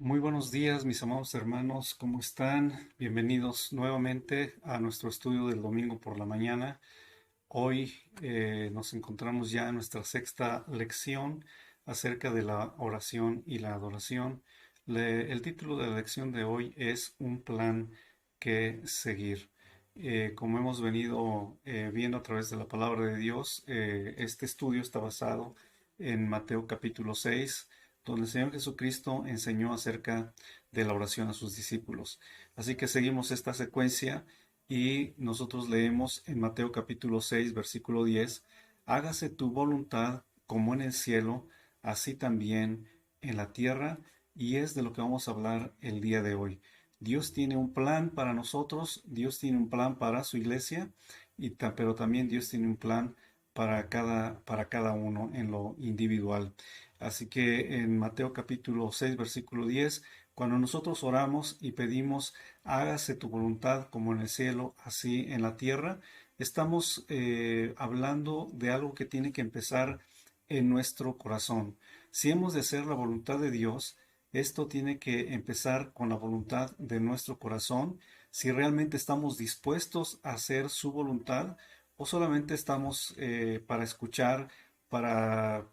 Muy buenos días, mis amados hermanos, ¿cómo están? Bienvenidos nuevamente a nuestro estudio del domingo por la mañana. Hoy nos encontramos ya en nuestra sexta lección acerca de la oración y la adoración. El título de la lección de hoy es Un plan que seguir. Como hemos venido viendo a través de la palabra de Dios, este estudio está basado en Mateo capítulo 6, donde el Señor Jesucristo enseñó acerca de la oración a sus discípulos. Así que seguimos esta secuencia y nosotros leemos en Mateo capítulo 6, versículo 10: hágase tu voluntad como en el cielo, así también en la tierra, y es de lo que vamos a hablar el día de hoy. Dios tiene un plan para nosotros, Dios tiene un plan para su iglesia, pero también Dios tiene un plan para cada uno en lo individual. Así que en Mateo capítulo 6, versículo 10, cuando nosotros oramos y pedimos hágase tu voluntad como en el cielo, así en la tierra, estamos hablando de algo que tiene que empezar en nuestro corazón. Si hemos de hacer la voluntad de Dios, esto tiene que empezar con la voluntad de nuestro corazón, si realmente estamos dispuestos a hacer su voluntad o solamente estamos para escuchar, para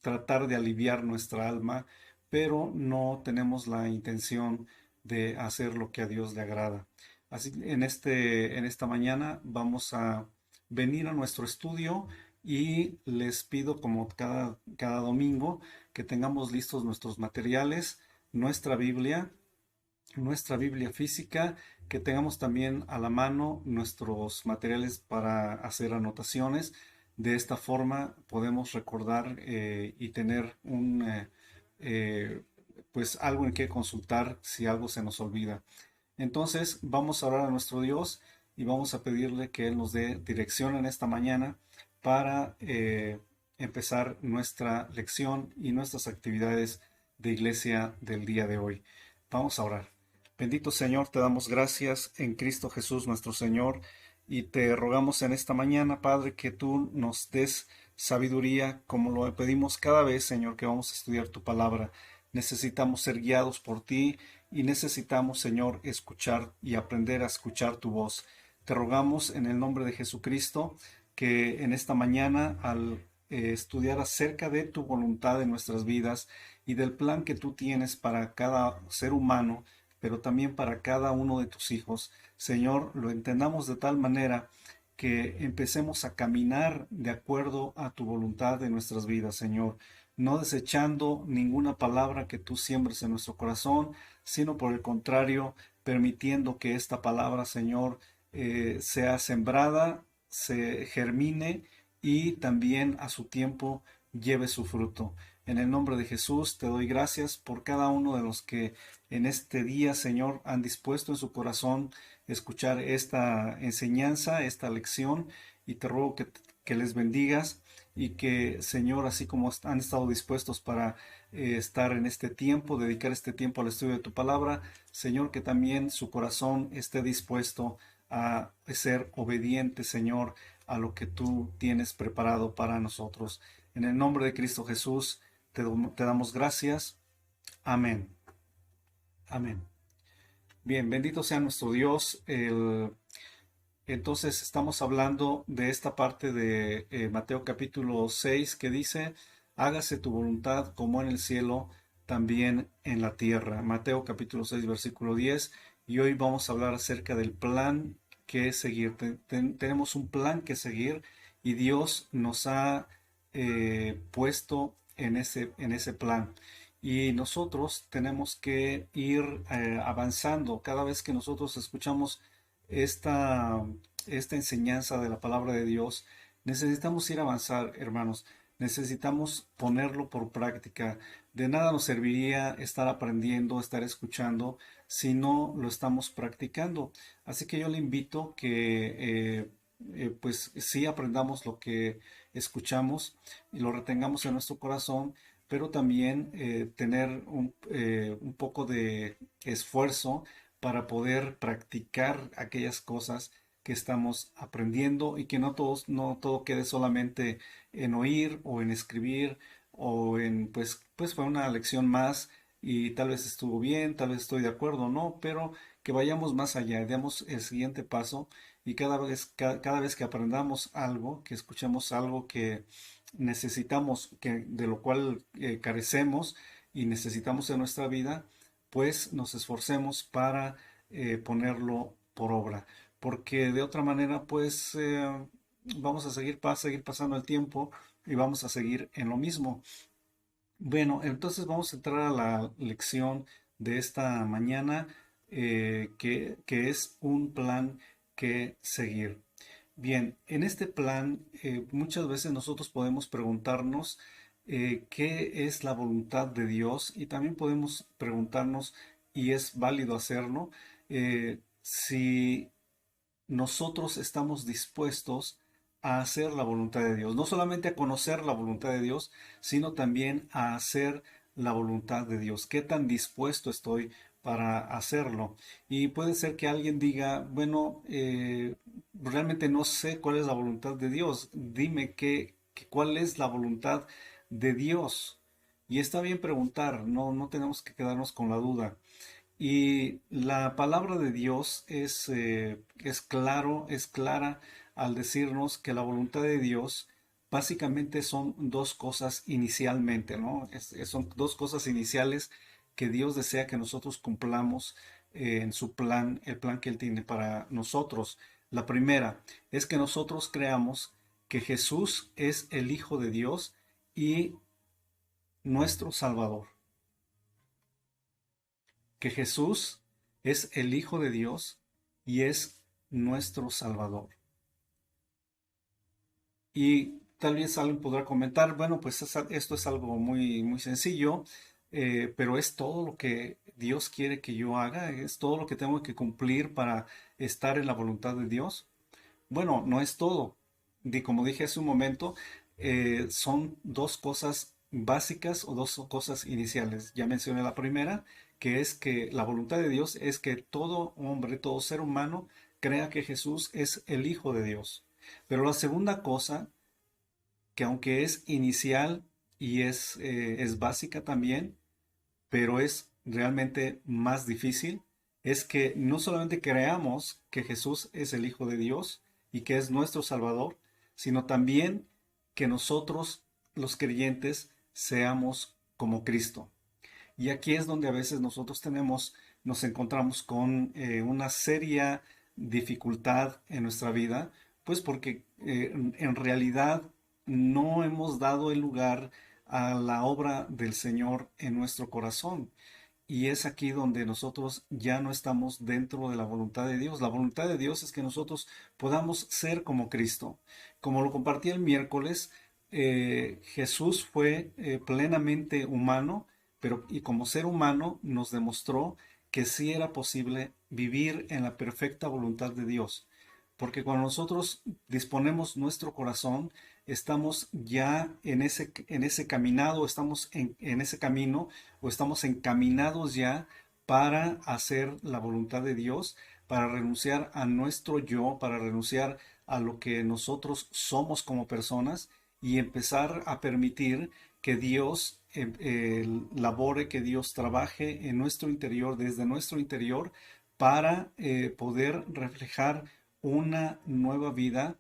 tratar de aliviar nuestra alma, pero no tenemos la intención de hacer lo que a Dios le agrada. Así en esta mañana vamos a venir a nuestro estudio y les pido como cada domingo que tengamos listos nuestros materiales, nuestra nuestra Biblia física, que tengamos también a la mano nuestros materiales para hacer anotaciones. De esta forma podemos recordar y tener eh, pues algo en que consultar si algo se nos olvida. Entonces vamos a orar a nuestro Dios y vamos a pedirle que Él nos dé dirección en esta mañana para empezar nuestra lección y nuestras actividades de iglesia del día de hoy. Vamos a orar. Bendito Señor, te damos gracias en Cristo Jesús nuestro Señor y te rogamos en esta mañana, Padre, que tú nos des sabiduría como lo pedimos cada vez, Señor, que vamos a estudiar tu palabra. Necesitamos ser guiados por ti y necesitamos, Señor, escuchar y aprender a escuchar tu voz. Te rogamos en el nombre de Jesucristo que en esta mañana al estudiar acerca de tu voluntad en nuestras vidas y del plan que tú tienes para cada ser humano, pero también para cada uno de tus hijos, Señor, lo entendamos de tal manera que empecemos a caminar de acuerdo a tu voluntad en nuestras vidas, Señor, no desechando ninguna palabra que tú siembres en nuestro corazón, sino por el contrario, permitiendo que esta palabra, Señor, sea sembrada, se germine y también a su tiempo lleve su fruto. En el nombre de Jesús te doy gracias por cada uno de los que en este día, Señor, han dispuesto en su corazón escuchar esta enseñanza, esta lección, y te ruego que les bendigas y que, Señor, así como han estado dispuestos para estar en este tiempo, dedicar este tiempo al estudio de tu palabra, Señor, que también su corazón esté dispuesto a ser obediente, Señor, a lo que tú tienes preparado para nosotros. En el nombre de Cristo Jesús, te damos gracias. Amén. Amén. Bien, bendito sea nuestro Dios. Entonces estamos hablando de esta parte de Mateo capítulo 6 que dice, hágase tu voluntad como en el cielo, también en la tierra. Mateo capítulo 6 versículo 10. Y hoy vamos a hablar acerca del plan que seguir. Tenemos un plan que seguir y Dios nos ha puesto en ese plan. Y nosotros tenemos que ir avanzando cada vez que nosotros escuchamos esta, esta enseñanza de la palabra de Dios. Necesitamos ir a avanzar, hermanos. Necesitamos ponerlo por práctica. De nada nos serviría estar aprendiendo, estar escuchando, si no lo estamos practicando. Así que yo le invito que pues sí aprendamos lo que escuchamos y lo retengamos en nuestro corazón, pero también tener un poco de esfuerzo para poder practicar aquellas cosas que estamos aprendiendo y que no todo quede solamente en oír o en escribir o en pues fue una lección más. y tal vez estuvo bien, tal vez estoy de acuerdo o no, pero que vayamos más allá, demos el siguiente paso y cada vez que aprendamos algo, que escuchemos algo que necesitamos, de lo cual carecemos y necesitamos en nuestra vida, pues nos esforcemos para ponerlo por obra. Porque de otra manera, pues vamos a va a seguir pasando el tiempo y vamos a seguir en lo mismo. Bueno, entonces vamos a entrar a la lección de esta mañana, que es un plan que seguir. Bien, en este plan muchas veces nosotros podemos preguntarnos qué es la voluntad de Dios, y también podemos preguntarnos, y es válido hacerlo, si nosotros estamos dispuestos a hacer la voluntad de Dios. No solamente a conocer la voluntad de Dios, sino también a hacer la voluntad de Dios. ¿Qué tan dispuesto estoy para hacerlo? Y puede ser que alguien diga, bueno, realmente no sé cuál es la voluntad de Dios. Dime cuál es la voluntad de Dios. Y está bien preguntar, no tenemos que quedarnos con la duda. Y la palabra de Dios es clara al decirnos que la voluntad de Dios básicamente son dos cosas inicialmente, ¿no? Son dos cosas iniciales que Dios desea que nosotros cumplamos en su plan, el plan que Él tiene para nosotros. La primera es que nosotros creamos que Jesús es el Hijo de Dios y nuestro Salvador. Que Jesús es el Hijo de Dios y es nuestro Salvador. Y tal vez alguien podrá comentar, bueno, pues esto es algo muy sencillo, pero es todo lo que Dios quiere que yo haga, es todo lo que tengo que cumplir para estar en la voluntad de Dios. Bueno, no es todo. Como dije hace un momento, son dos cosas básicas o dos cosas iniciales. Ya mencioné la primera, que es que la voluntad de Dios es que todo hombre, todo ser humano, crea que Jesús es el Hijo de Dios. Pero la segunda cosa, que aunque es inicial y es básica también, pero es realmente más difícil, es que no solamente creamos que Jesús es el Hijo de Dios y que es nuestro Salvador, sino también que nosotros, los creyentes, seamos como Cristo. Y aquí es donde a veces nos encontramos con una seria dificultad en nuestra vida, pues porque en realidad no hemos dado el lugar a la obra del Señor en nuestro corazón. Y es aquí donde nosotros ya no estamos dentro de la voluntad de Dios. La voluntad de Dios es que nosotros podamos ser como Cristo. Como lo compartí el miércoles, Jesús fue plenamente humano, pero y como ser humano nos demostró que sí era posible vivir en la perfecta voluntad de Dios. Porque cuando nosotros disponemos nuestro corazón, estamos ya en ese caminado, estamos en ese camino, o estamos encaminados ya para hacer la voluntad de Dios, para renunciar a nuestro yo, para renunciar a lo que nosotros somos como personas y empezar a permitir que Dios labore, que Dios trabaje en nuestro interior, desde nuestro interior, para poder reflejar una nueva vida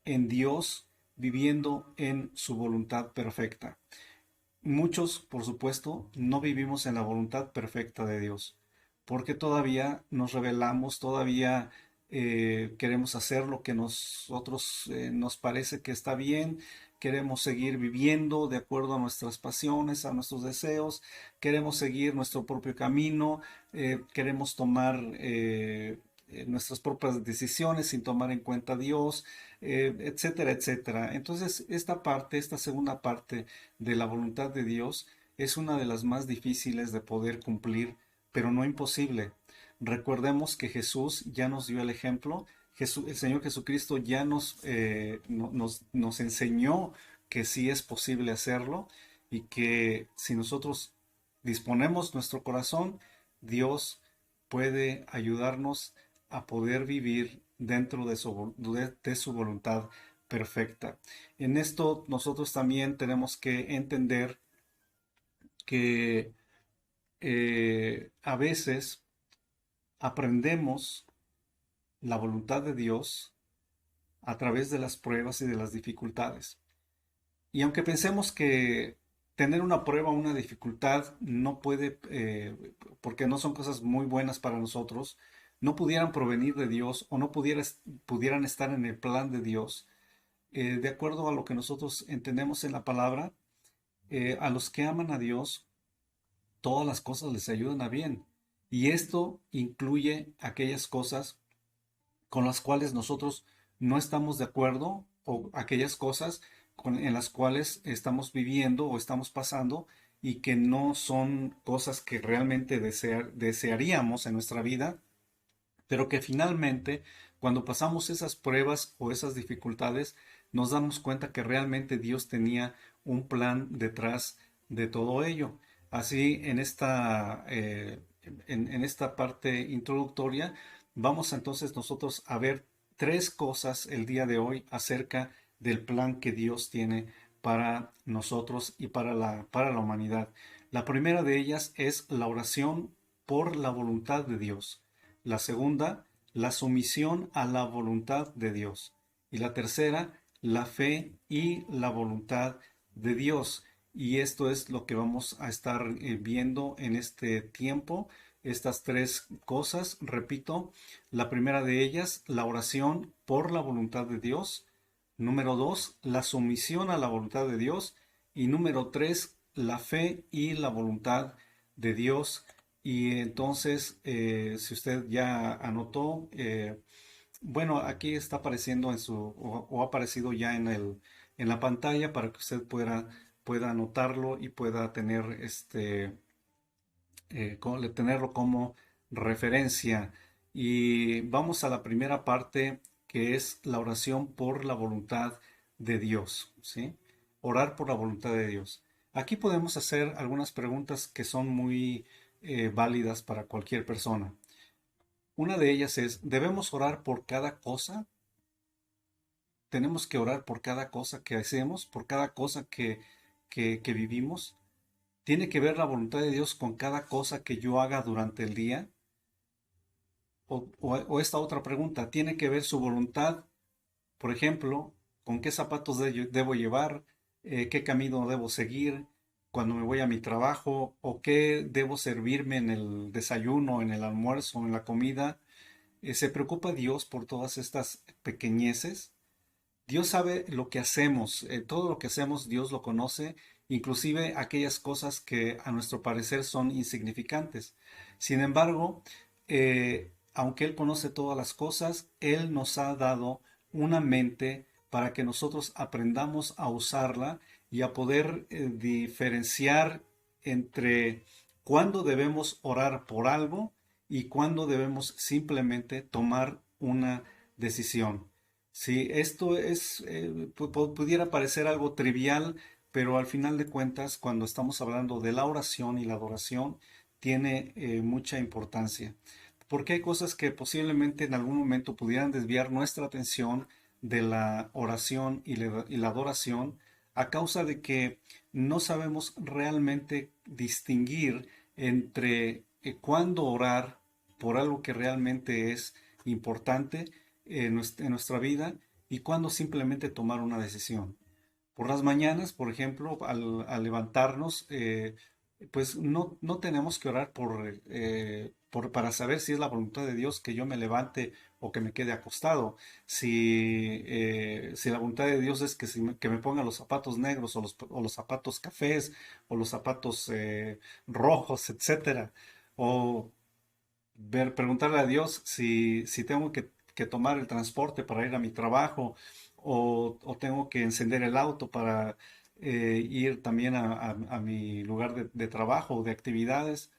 en Dios, viviendo en su voluntad perfecta. Muchos, por supuesto, no vivimos en la voluntad perfecta de Dios, porque todavía nos rebelamos, todavía queremos hacer lo que nosotros nos parece que está bien, queremos seguir viviendo de acuerdo a nuestras pasiones, a nuestros deseos, queremos seguir nuestro propio camino, queremos tomar nuestras propias decisiones sin tomar en cuenta a Dios, etcétera, etcétera. Entonces, esta segunda parte de la voluntad de Dios es una de las más difíciles de poder cumplir, pero no imposible. Recordemos que Jesús ya nos dio el ejemplo. El Señor Jesucristo ya nos enseñó que sí es posible hacerlo, y que si nosotros disponemos nuestro corazón, Dios puede ayudarnos a poder vivir dentro de su voluntad perfecta. En esto nosotros también tenemos que entender que a veces aprendemos la voluntad de Dios a través de las pruebas y de las dificultades. Y aunque pensemos que tener una prueba o una dificultad no puede, porque no son cosas muy buenas para nosotros, no pudieran provenir de Dios o no pudieran estar en el plan de Dios, de acuerdo a lo que nosotros entendemos en la palabra, a los que aman a Dios, todas las cosas les ayudan a bien. Y esto incluye aquellas cosas con las cuales nosotros no estamos de acuerdo o aquellas cosas en las cuales estamos viviendo o estamos pasando y que no son cosas que realmente desearíamos en nuestra vida, pero que finalmente cuando pasamos esas pruebas o esas dificultades nos damos cuenta que realmente Dios tenía un plan detrás de todo ello. Así en esta parte introductoria vamos entonces nosotros a ver tres cosas el día de hoy acerca del plan que Dios tiene para nosotros y para la humanidad. La primera de ellas es la oración por la voluntad de Dios. La segunda, la sumisión a la voluntad de Dios. Y la tercera, la fe y la voluntad de Dios. Y esto es lo que vamos a estar viendo en este tiempo. Estas tres cosas, repito, la primera de ellas, la oración por la voluntad de Dios. Número dos, la sumisión a la voluntad de Dios. Y número tres, la fe y la voluntad de Dios. Y entonces, si usted ya anotó, bueno, aquí está apareciendo o ha aparecido ya en la pantalla para que usted pueda anotarlo y pueda tener tenerlo como referencia. Y vamos a la primera parte, que es la oración por la voluntad de Dios, ¿sí? Orar por la voluntad de Dios. Aquí podemos hacer algunas preguntas que son muy válidas para cualquier persona. Una de ellas es, ¿debemos orar por cada cosa? ¿Tenemos que orar por cada cosa que hacemos, por cada cosa que vivimos? ¿Tiene que ver la voluntad de Dios con cada cosa que yo haga durante el día? O esta otra pregunta, ¿tiene que ver su voluntad, por ejemplo, con qué zapatos debo llevar, qué camino debo seguir cuando me voy a mi trabajo, o qué debo servirme en el desayuno, en el almuerzo, en la comida? ¿Se preocupa Dios por todas estas pequeñeces? Dios sabe lo que hacemos, todo lo que hacemos Dios lo conoce, inclusive aquellas cosas que a nuestro parecer son insignificantes. Sin embargo, aunque Él conoce todas las cosas, Él nos ha dado una mente para que nosotros aprendamos a usarla y a poder diferenciar entre cuándo debemos orar por algo y cuándo debemos simplemente tomar una decisión. Sí, esto pudiera parecer algo trivial, pero al final de cuentas, cuando estamos hablando de la oración y la adoración, tiene mucha importancia. Porque hay cosas que posiblemente en algún momento pudieran desviar nuestra atención de la oración y la adoración a causa de que no sabemos realmente distinguir entre cuándo orar por algo que realmente es importante en nuestra vida y cuándo simplemente tomar una decisión. Por las mañanas, por ejemplo, al levantarnos, pues no tenemos que orar para saber si es la voluntad de Dios que yo me levante o que me quede acostado. Si la voluntad de Dios es que me ponga los zapatos negros o los zapatos cafés o los zapatos rojos, etcétera. O preguntarle a Dios si tengo que tomar el transporte para ir a mi trabajo o tengo que encender el auto para ir también a mi lugar de trabajo o de actividades.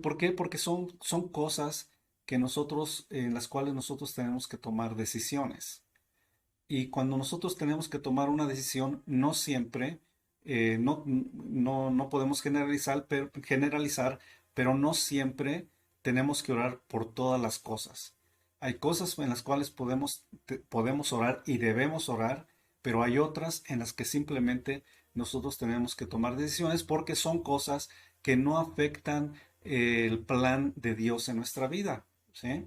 ¿Por qué? Porque son cosas en las cuales nosotros tenemos que tomar decisiones. Y cuando nosotros tenemos que tomar una decisión, no siempre, no podemos generalizar, pero no siempre tenemos que orar por todas las cosas. Hay cosas en las cuales podemos orar y debemos orar, pero hay otras en las que simplemente nosotros tenemos que tomar decisiones porque son cosas que no afectan el plan de Dios en nuestra vida, ¿sí?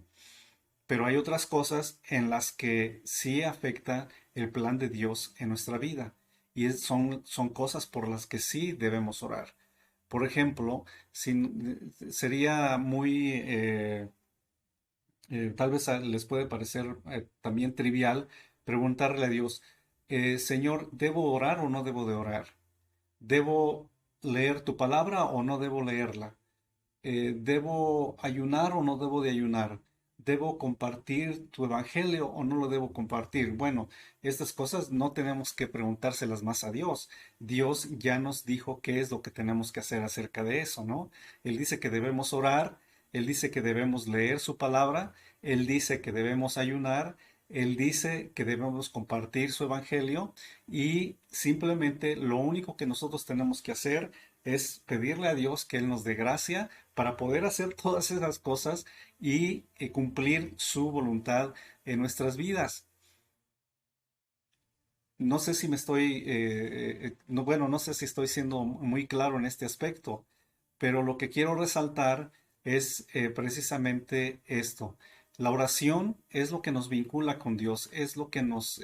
Pero hay otras cosas en las que sí afecta el plan de Dios en nuestra vida. Y son cosas por las que sí debemos orar. Por ejemplo, sería muy, tal vez les puede parecer también trivial preguntarle a Dios, Señor, ¿debo orar o no debo de orar? ¿Debo leer tu palabra o no debo leerla? ¿Debo ayunar o no debo de ayunar? ¿Debo compartir tu evangelio o no lo debo compartir? Bueno, estas cosas no tenemos que preguntárselas más a Dios. Dios ya nos dijo qué es lo que tenemos que hacer acerca de eso, ¿no? Él dice que debemos orar, Él dice que debemos leer su palabra, Él dice que debemos ayunar, Él dice que debemos compartir su evangelio y simplemente lo único que nosotros tenemos que hacer es pedirle a Dios que Él nos dé gracia para poder hacer todas esas cosas y cumplir su voluntad en nuestras vidas. No sé si me estoy, no, bueno, no sé si estoy siendo muy claro en este aspecto, pero lo que quiero resaltar es precisamente esto. La oración es lo que nos vincula con Dios, es lo que nos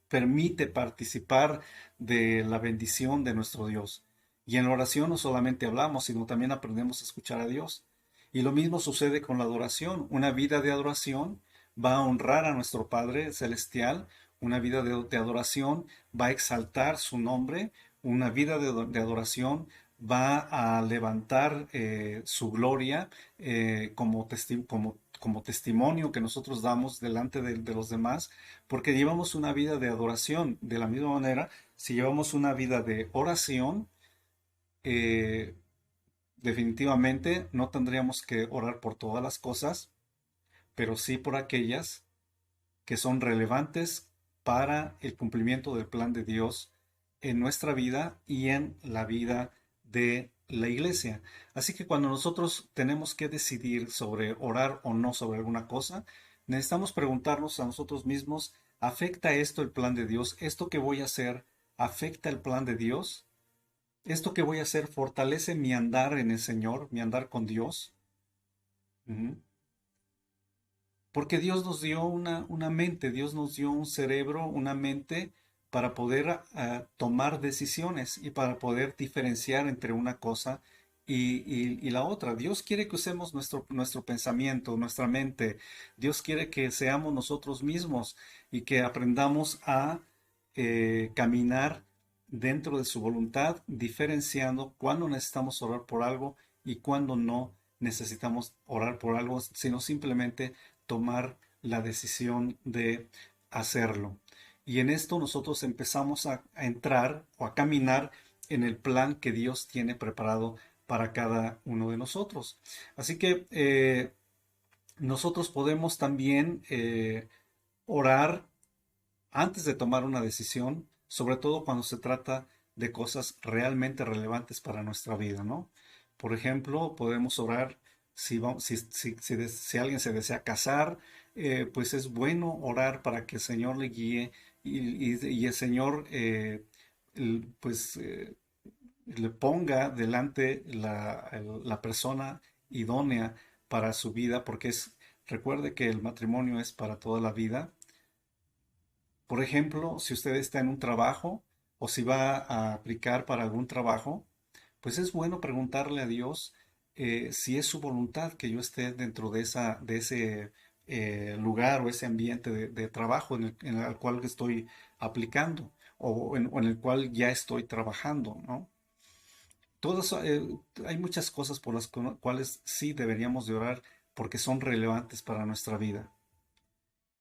permite participar de la bendición de nuestro Dios. Y en la oración no solamente hablamos, sino también aprendemos a escuchar a Dios. Y lo mismo sucede con la adoración. Una vida de adoración va a honrar a nuestro Padre Celestial. Una vida de adoración va a exaltar su nombre. Una vida de adoración va a levantar su gloria como testimonio que nosotros damos delante de los demás, porque llevamos una vida de adoración. De la misma manera, si llevamos una vida de oración, eh, definitivamente no tendríamos que orar por todas las cosas, pero sí por aquellas que son relevantes para el cumplimiento del plan de Dios en nuestra vida y en la vida de la iglesia. Así que cuando nosotros tenemos que decidir sobre orar o no sobre alguna cosa, necesitamos preguntarnos a nosotros mismos, ¿afecta esto el plan de Dios? ¿Esto que voy a hacer afecta el plan de Dios? ¿Esto que voy a hacer fortalece mi andar en el Señor, mi andar con Dios? Ujú. Porque Dios nos dio una mente, Dios nos dio un cerebro, una mente para poder tomar decisiones y para poder diferenciar entre una cosa y la otra. Dios quiere que usemos nuestro pensamiento, nuestra mente. Dios quiere que seamos nosotros mismos y que aprendamos a caminar dentro de su voluntad, diferenciando cuándo necesitamos orar por algo y cuándo no necesitamos orar por algo, sino simplemente tomar la decisión de hacerlo. Y en esto nosotros empezamos a entrar o a caminar en el plan que Dios tiene preparado para cada uno de nosotros. Así que nosotros podemos también orar antes de tomar una decisión, sobre todo cuando se trata de cosas realmente relevantes para nuestra vida, ¿no? Por ejemplo, podemos orar si alguien se desea casar, pues es bueno orar para que el Señor le guíe y el Señor pues le ponga delante la persona idónea para su vida, porque recuerde que el matrimonio es para toda la vida. Por ejemplo, si usted está en un trabajo o si va a aplicar para algún trabajo, pues es bueno preguntarle a Dios si es su voluntad que yo esté dentro de ese lugar o ese ambiente de trabajo en el cual estoy aplicando o en el cual ya estoy trabajando, ¿no? Todas, hay muchas cosas por las cuales sí deberíamos de orar porque son relevantes para nuestra vida.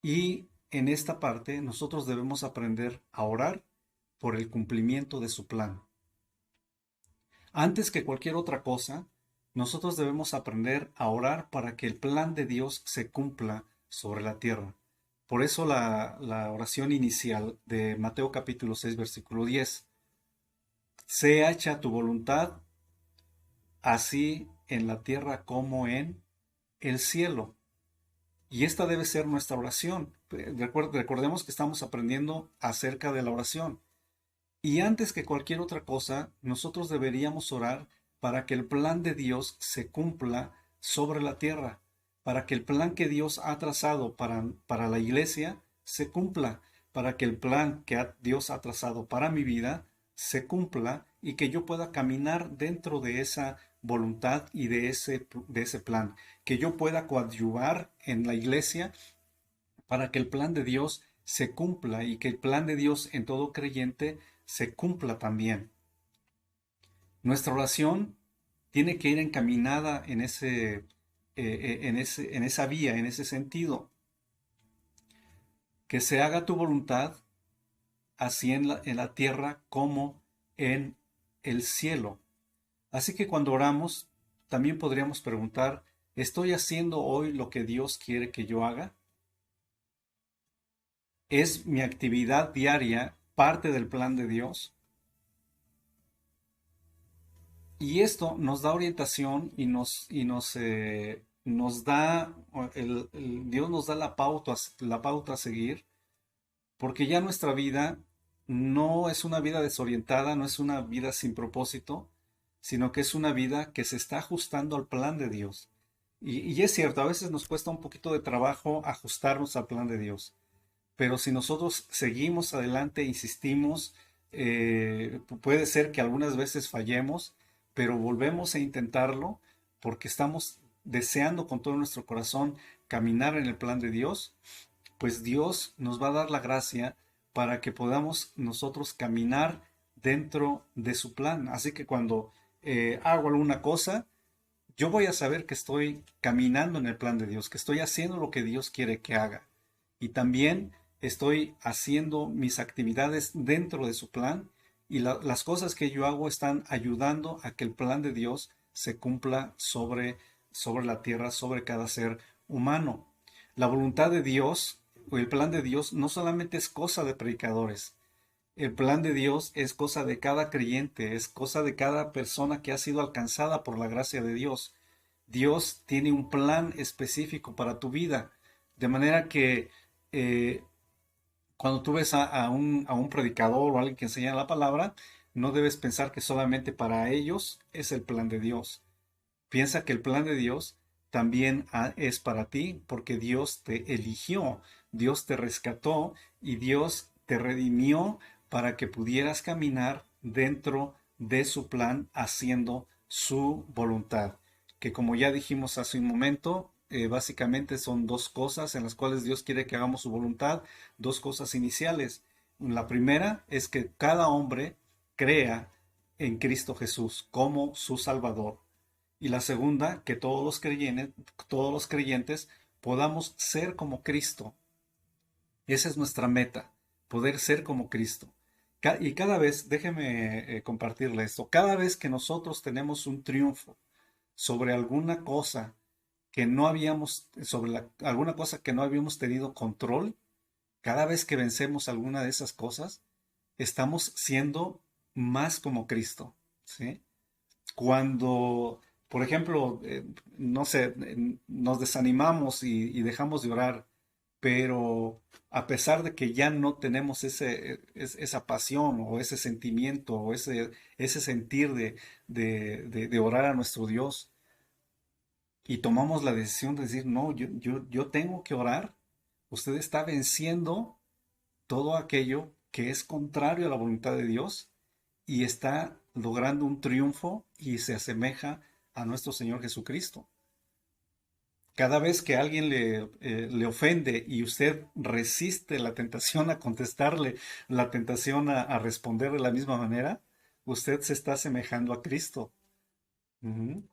Y en esta parte nosotros debemos aprender a orar por el cumplimiento de su plan. Antes que cualquier otra cosa, nosotros debemos aprender a orar para que el plan de Dios se cumpla sobre la tierra. Por eso la oración inicial de Mateo capítulo 6 versículo 10. Sea hecha tu voluntad, así en la tierra como en el cielo. Y esta debe ser nuestra oración. Recordemos que estamos aprendiendo acerca de la oración. Y antes que cualquier otra cosa, nosotros deberíamos orar para que el plan de Dios se cumpla sobre la tierra, para que el plan que Dios ha trazado para la iglesia se cumpla, para que el plan que Dios ha trazado para mi vida se cumpla y que yo pueda caminar dentro de esa voluntad y de ese plan, que yo pueda coadyuvar en la iglesia para que el plan de Dios se cumpla y que el plan de Dios en todo creyente se cumpla también. Nuestra oración tiene que ir encaminada en esa vía, en ese sentido. Que se haga tu voluntad, así en la tierra como en el cielo. Así que cuando oramos, también podríamos preguntar, ¿estoy haciendo hoy lo que Dios quiere que yo haga? ¿Es mi actividad diaria parte del plan de Dios? Y esto nos da orientación nos da, Dios nos da la pauta a seguir, porque ya nuestra vida no es una vida desorientada, no es una vida sin propósito, sino que es una vida que se está ajustando al plan de Dios. Y es cierto, a veces nos cuesta un poquito de trabajo ajustarnos al plan de Dios, pero si nosotros seguimos adelante, insistimos, puede ser que algunas veces fallemos, pero volvemos a intentarlo porque estamos deseando con todo nuestro corazón caminar en el plan de Dios, pues Dios nos va a dar la gracia para que podamos nosotros caminar dentro de su plan. Así que cuando hago alguna cosa, yo voy a saber que estoy caminando en el plan de Dios, que estoy haciendo lo que Dios quiere que haga. Y también estoy haciendo mis actividades dentro de su plan y las cosas que yo hago están ayudando a que el plan de Dios se cumpla sobre la tierra, sobre cada ser humano. La voluntad de Dios o el plan de Dios no solamente es cosa de predicadores. El plan de Dios es cosa de cada creyente, es cosa de cada persona que ha sido alcanzada por la gracia de Dios. Dios tiene un plan específico para tu vida, de manera que eh, cuando tú ves a un predicador o a alguien que enseña la palabra, no debes pensar que solamente para ellos es el plan de Dios. Piensa que el plan de Dios también es para ti porque Dios te eligió, Dios te rescató y Dios te redimió para que pudieras caminar dentro de su plan haciendo su voluntad. Que como ya dijimos hace un momento, básicamente son dos cosas en las cuales Dios quiere que hagamos su voluntad, dos cosas iniciales. La primera es que cada hombre crea en Cristo Jesús como su Salvador. Y la segunda, que todos los creyentes podamos ser como Cristo. Esa es nuestra meta, poder ser como Cristo. Y cada vez, déjeme compartirle esto, cada vez que nosotros tenemos un triunfo sobre alguna cosa que no habíamos, alguna cosa que no habíamos tenido control, cada vez que vencemos alguna de esas cosas, estamos siendo más como Cristo, ¿sí? Cuando, por ejemplo, no sé, nos desanimamos y dejamos de orar, pero a pesar de que ya no tenemos esa pasión o ese sentimiento o ese sentir de orar a nuestro Dios y tomamos la decisión de decir, no, yo tengo que orar, usted está venciendo todo aquello que es contrario a la voluntad de Dios y está logrando un triunfo y se asemeja a nuestro Señor Jesucristo. Cada vez que alguien le ofende y usted resiste la tentación a contestarle, la tentación a responder de la misma manera, usted se está asemejando a Cristo. Ujú.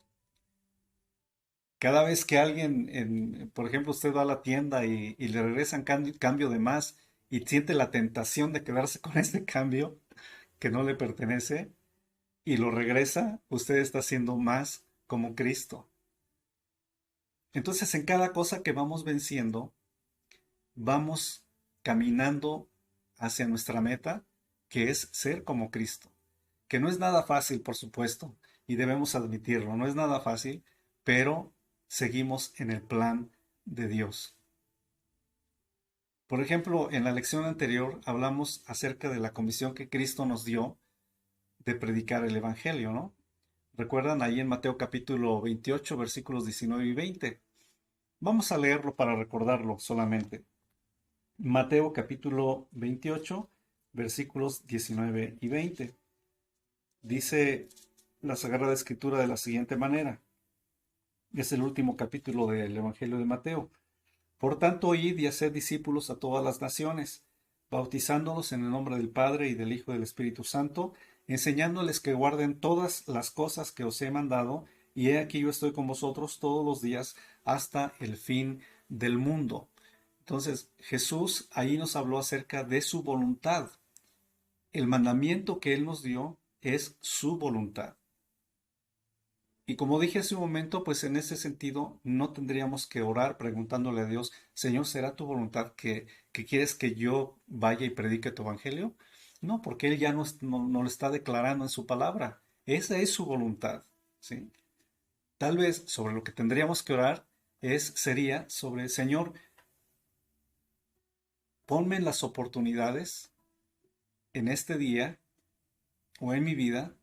Cada vez que alguien, por ejemplo, usted va a la tienda y le regresan cambio de más y siente la tentación de quedarse con este cambio que no le pertenece y lo regresa, usted está siendo más como Cristo. Entonces, en cada cosa que vamos venciendo, vamos caminando hacia nuestra meta, que es ser como Cristo. Que no es nada fácil, por supuesto, y debemos admitirlo, no es nada fácil, pero seguimos en el plan de Dios. Por ejemplo, en la lección anterior hablamos acerca de la comisión que Cristo nos dio de predicar el Evangelio, ¿no? ¿Recuerdan ahí en Mateo capítulo 28, versículos 19 y 20? Vamos a leerlo para recordarlo solamente. Mateo capítulo 28, versículos 19 y 20. Dice la Sagrada Escritura de la siguiente manera. Es el último capítulo del Evangelio de Mateo. Por tanto, id y haced discípulos a todas las naciones, bautizándolos en el nombre del Padre y del Hijo y del Espíritu Santo, enseñándoles que guarden todas las cosas que os he mandado, y he aquí yo estoy con vosotros todos los días hasta el fin del mundo. Entonces, Jesús ahí nos habló acerca de su voluntad. El mandamiento que Él nos dio es su voluntad. Y como dije hace un momento, pues en ese sentido no tendríamos que orar preguntándole a Dios, Señor, ¿será tu voluntad que quieres que yo vaya y predique tu evangelio? No, porque Él ya no lo está declarando en su palabra. Esa es su voluntad, ¿sí? Tal vez sobre lo que tendríamos que orar sería sobre, Señor, ponme en las oportunidades en este día o en mi vida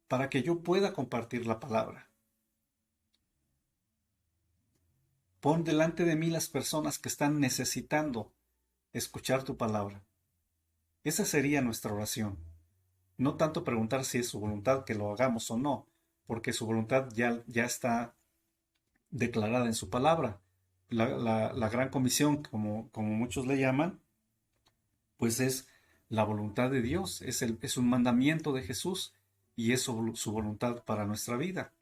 para que yo pueda compartir la palabra. Pon delante de mí las personas que están necesitando escuchar tu palabra. Esa sería nuestra oración. No tanto preguntar si es su voluntad que lo hagamos o no, porque su voluntad ya está declarada en su palabra. La gran comisión, como muchos le llaman, pues es la voluntad de Dios, es un mandamiento de Jesús y es su voluntad para nuestra vida.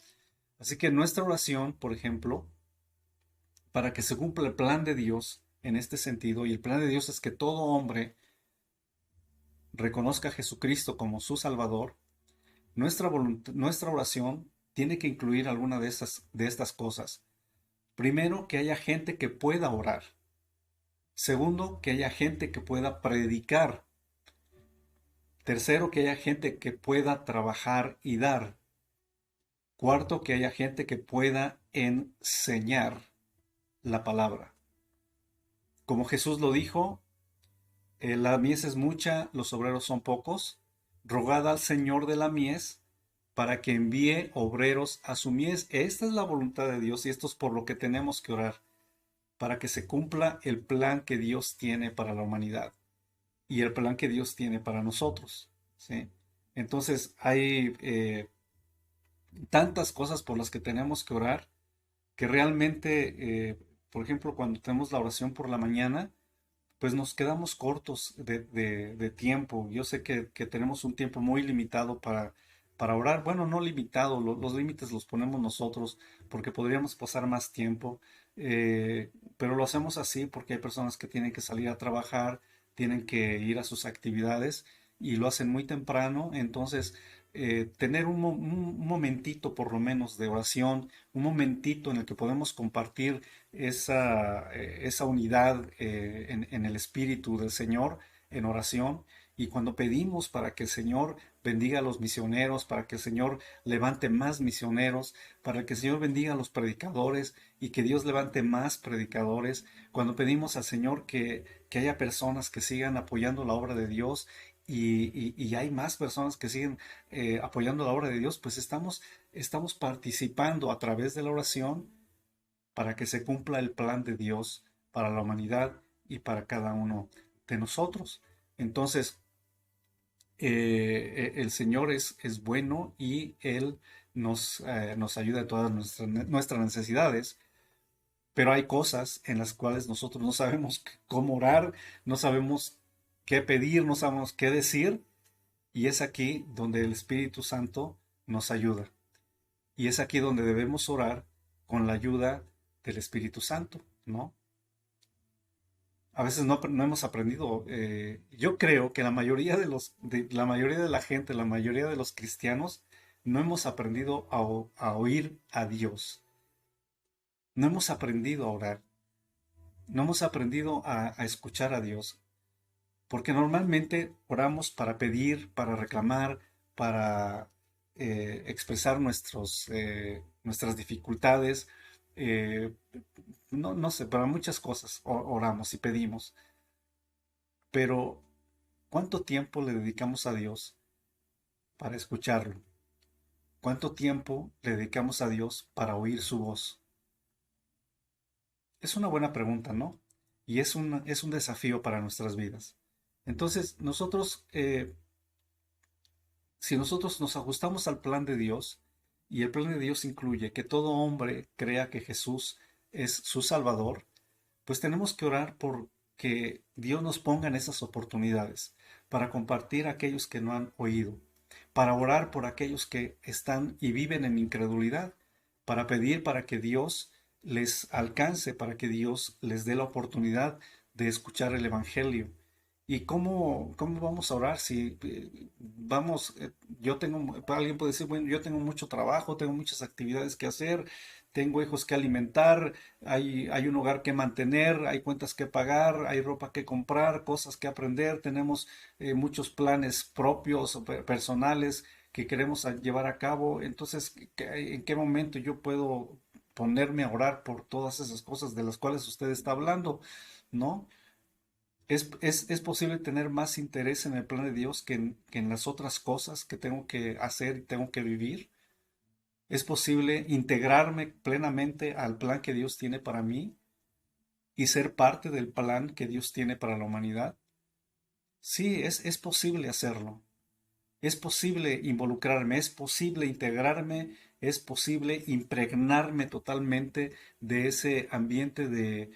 Así que nuestra oración, por ejemplo, para que se cumpla el plan de Dios en este sentido, y el plan de Dios es que todo hombre reconozca a Jesucristo como su Salvador, nuestra oración tiene que incluir alguna de estas cosas. Primero, que haya gente que pueda orar. Segundo, que haya gente que pueda predicar. Tercero, que haya gente que pueda trabajar y dar. Cuarto, que haya gente que pueda enseñar la palabra. Como Jesús lo dijo, la mies es mucha, los obreros son pocos. Rogad al Señor de la mies para que envíe obreros a su mies. Esta es la voluntad de Dios y esto es por lo que tenemos que orar, para que se cumpla el plan que Dios tiene para la humanidad y el plan que Dios tiene para nosotros, ¿sí? Entonces hay tantas cosas por las que tenemos que orar que realmente, por ejemplo, cuando tenemos la oración por la mañana, pues nos quedamos cortos de tiempo. Yo sé que tenemos un tiempo muy limitado para orar. Bueno, no limitado, los límites los ponemos nosotros porque podríamos pasar más tiempo, pero lo hacemos así porque hay personas que tienen que salir a trabajar, tienen que ir a sus actividades y lo hacen muy temprano. Entonces, tener un momentito por lo menos de oración, un momentito en el que podemos compartir esa unidad en el Espíritu del Señor en oración. Y cuando pedimos para que el Señor bendiga a los misioneros, para que el Señor levante más misioneros, para que el Señor bendiga a los predicadores y que Dios levante más predicadores, cuando pedimos al Señor que haya personas que sigan apoyando la obra de Dios y hay más personas que siguen apoyando la obra de Dios, pues estamos participando a través de la oración para que se cumpla el plan de Dios para la humanidad y para cada uno de nosotros. Entonces, el Señor es bueno y Él nos ayuda en todas nuestras necesidades, pero hay cosas en las cuales nosotros no sabemos cómo orar, no sabemos qué pedir, no sabemos qué decir, y es aquí donde el Espíritu Santo nos ayuda. Y es aquí donde debemos orar con la ayuda del Espíritu Santo, ¿no? A veces no hemos aprendido. Yo creo que la mayoría de la gente, la mayoría de los cristianos, no hemos aprendido a oír a Dios. No hemos aprendido a orar. No hemos aprendido a escuchar a Dios. Porque normalmente oramos para pedir, para reclamar, para expresar nuestras dificultades. eh, no sé, para muchas cosas oramos y pedimos. Pero, ¿cuánto tiempo le dedicamos a Dios para escucharlo? ¿Cuánto tiempo le dedicamos a Dios para oír su voz? Es una buena pregunta, ¿no? Y es un desafío para nuestras vidas. Entonces, si nosotros nos ajustamos al plan de Dios, y el plan de Dios incluye que todo hombre crea que Jesús es su Salvador, pues tenemos que orar por que Dios nos ponga en esas oportunidades para compartir a aquellos que no han oído, para orar por aquellos que están y viven en incredulidad, para pedir para que Dios les alcance, para que Dios les dé la oportunidad de escuchar el Evangelio. ¿Y cómo vamos a orar si alguien puede decir, bueno, yo tengo mucho trabajo, tengo muchas actividades que hacer, tengo hijos que alimentar, hay un hogar que mantener, hay cuentas que pagar, hay ropa que comprar, cosas que aprender, tenemos muchos planes propios o personales que queremos llevar a cabo. Entonces, ¿en qué momento yo puedo ponerme a orar por todas esas cosas de las cuales usted está hablando? ¿No? Es posible tener más interés en el plan de Dios que en las otras cosas que tengo que hacer y tengo que vivir. Es posible integrarme plenamente al plan que Dios tiene para mí y ser parte del plan que Dios tiene para la humanidad. Sí, es posible hacerlo. Es posible involucrarme, es posible integrarme, es posible impregnarme totalmente de ese ambiente de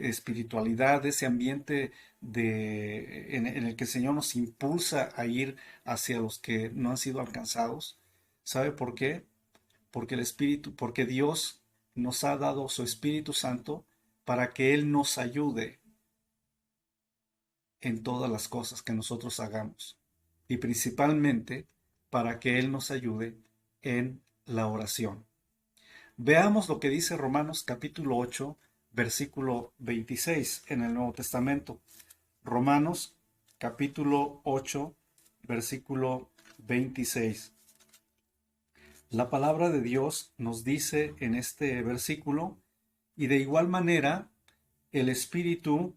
espiritualidad, de ese ambiente en el que el Señor nos impulsa a ir hacia los que no han sido alcanzados. ¿Sabe por qué? Porque Dios nos ha dado su Espíritu Santo para que Él nos ayude en todas las cosas que nosotros hagamos y principalmente para que Él nos ayude en la oración. Veamos lo que dice Romanos capítulo 8, versículo 26 en el Nuevo Testamento. Romanos capítulo 8, versículo 26. La palabra de Dios nos dice en este versículo, y de igual manera el Espíritu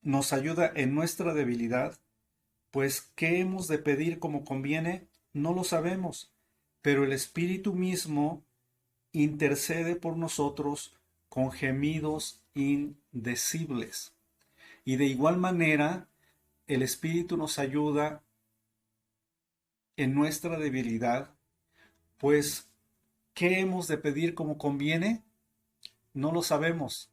nos ayuda en nuestra debilidad, pues ¿qué hemos de pedir como conviene? No lo sabemos, pero el Espíritu mismo intercede por nosotros con gemidos indecibles. Y de igual manera, el Espíritu nos ayuda en nuestra debilidad, pues ¿qué hemos de pedir como conviene? No lo sabemos,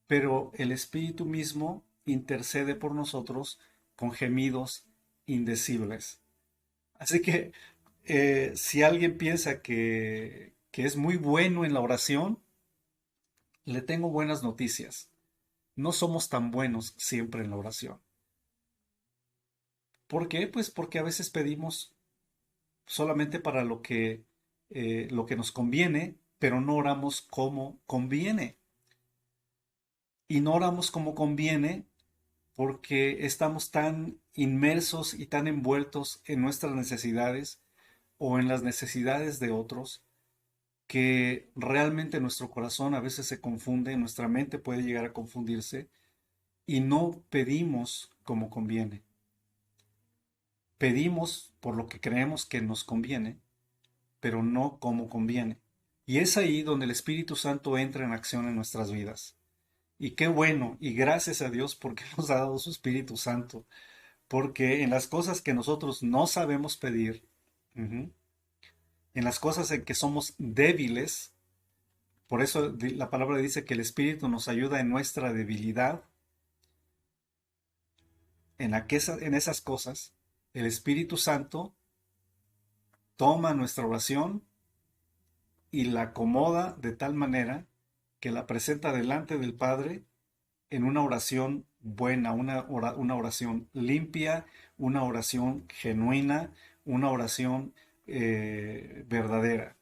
pero el Espíritu mismo intercede por nosotros con gemidos indecibles. Así que si alguien piensa que es muy bueno en la oración, le tengo buenas noticias. No somos tan buenos siempre en la oración. ¿Por qué? Pues porque a veces pedimos solamente para lo que nos conviene, pero no oramos como conviene. Y no oramos como conviene porque estamos tan inmersos y tan envueltos en nuestras necesidades o en las necesidades de otros que realmente nuestro corazón a veces se confunde, nuestra mente puede llegar a confundirse y no pedimos como conviene. Pedimos por lo que creemos que nos conviene, pero no como conviene. Y es ahí donde el Espíritu Santo entra en acción en nuestras vidas. Y qué bueno, y gracias a Dios porque nos ha dado su Espíritu Santo, porque en las cosas que nosotros no sabemos pedir, uh-huh, en las cosas en que somos débiles, por eso la palabra dice que el Espíritu nos ayuda en nuestra debilidad, en esas cosas, el Espíritu Santo toma nuestra oración y la acomoda de tal manera que la presenta delante del Padre en una oración buena, una oración limpia, una oración genuina, una oración verdadera.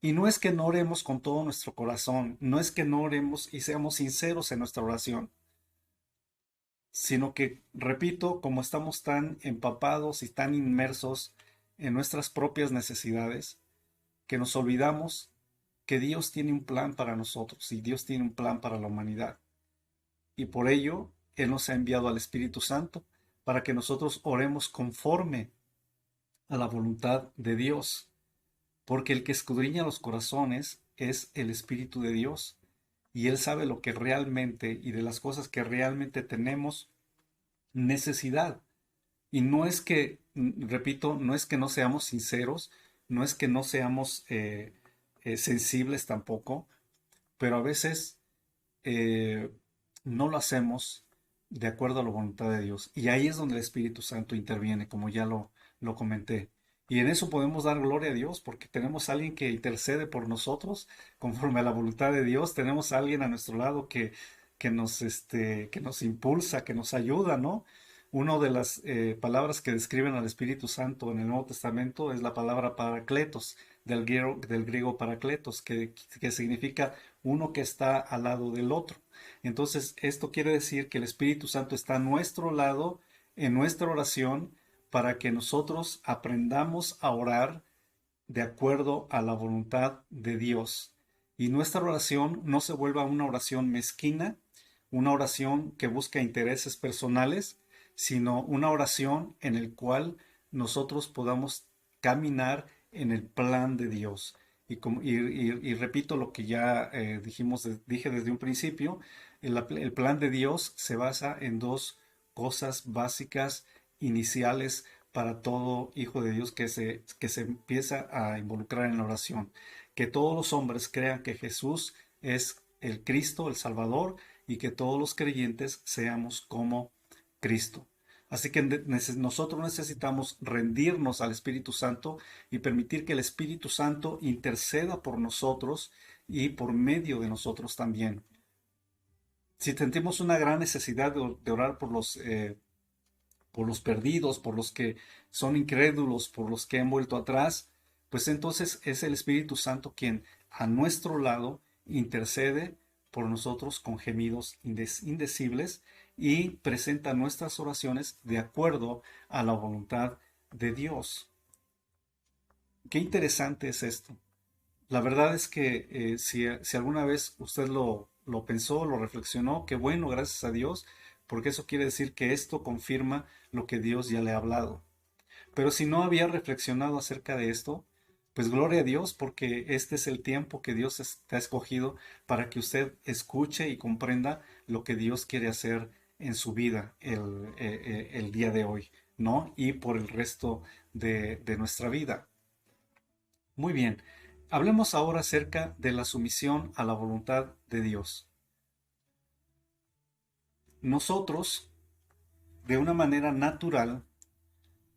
Y no es que no oremos con todo nuestro corazón, no es que no oremos y seamos sinceros en nuestra oración, sino que, repito, como estamos tan empapados y tan inmersos en nuestras propias necesidades, que nos olvidamos que Dios tiene un plan para nosotros y Dios tiene un plan para la humanidad. Y por ello, Él nos ha enviado al Espíritu Santo para que nosotros oremos conforme a la voluntad de Dios, porque el que escudriña los corazones es el Espíritu de Dios, y Él sabe lo que realmente y de las cosas que realmente tenemos necesidad. Y no es que, repito, no es que no seamos sinceros, no es que no seamos sensibles tampoco, pero a veces eh, no lo hacemos de acuerdo a la voluntad de Dios. Y ahí es donde el Espíritu Santo interviene, como ya lo comenté. Y en eso podemos dar gloria a Dios porque tenemos a alguien que intercede por nosotros conforme a la voluntad de Dios. Tenemos a alguien a nuestro lado que nos impulsa, que nos ayuda, ¿no? Una de las palabras que describen al Espíritu Santo en el Nuevo Testamento es la palabra paracletos, del griego paracletos, que significa uno que está al lado del otro. Entonces, esto quiere decir que el Espíritu Santo está a nuestro lado en nuestra oración para que nosotros aprendamos a orar de acuerdo a la voluntad de Dios. Y nuestra oración no se vuelva una oración mezquina, una oración que busca intereses personales, sino una oración en el cual nosotros podamos caminar en el plan de Dios. Y repito lo que ya dije desde un principio, el plan de Dios se basa en dos cosas básicas iniciales para todo hijo de Dios que se empieza a involucrar en la oración. Que todos los hombres crean que Jesús es el Cristo, el Salvador, y que todos los creyentes seamos como Cristo. Así que nosotros necesitamos rendirnos al Espíritu Santo y permitir que el Espíritu Santo interceda por nosotros y por medio de nosotros también. Si sentimos una gran necesidad de orar por los perdidos, por los que son incrédulos, por los que han vuelto atrás, pues entonces es el Espíritu Santo quien a nuestro lado intercede por nosotros con gemidos indecibles y presenta nuestras oraciones de acuerdo a la voluntad de Dios. Qué interesante es esto. La verdad es que si alguna vez usted lo pensó, lo reflexionó, qué bueno, gracias a Dios, porque eso quiere decir que esto confirma lo que Dios ya le ha hablado. Pero si no había reflexionado acerca de esto, pues gloria a Dios, porque este es el tiempo que Dios te ha escogido para que usted escuche y comprenda lo que Dios quiere hacer en su vida el día de hoy, ¿no? Y por el resto de nuestra vida. Muy bien, hablemos ahora acerca de la sumisión a la voluntad de Dios. Nosotros, de una manera natural,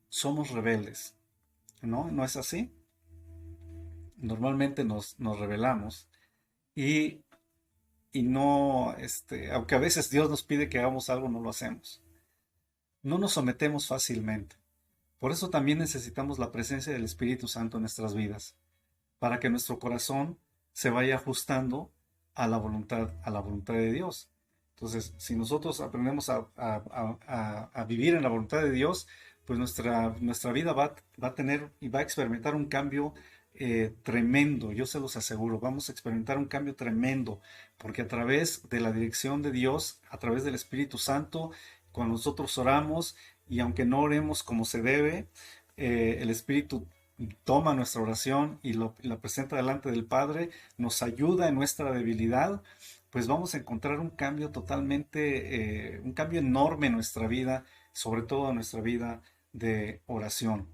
somos rebeldes, ¿no? ¿No es así? Normalmente nos rebelamos y, y no, aunque a veces Dios nos pide que hagamos algo, no lo hacemos. No nos sometemos fácilmente. Por eso también necesitamos la presencia del Espíritu Santo en nuestras vidas, para que nuestro corazón se vaya ajustando a la voluntad de Dios. Entonces, si nosotros aprendemos a vivir en la voluntad de Dios, pues nuestra vida va a tener y va a experimentar un cambio tremendo, yo se los aseguro, vamos a experimentar un cambio tremendo, porque a través de la dirección de Dios, a través del Espíritu Santo, cuando nosotros oramos, y aunque no oremos como se debe, el Espíritu toma nuestra oración y la presenta delante del Padre, nos ayuda en nuestra debilidad, pues vamos a encontrar un cambio totalmente, un cambio enorme en nuestra vida, sobre todo en nuestra vida de oración.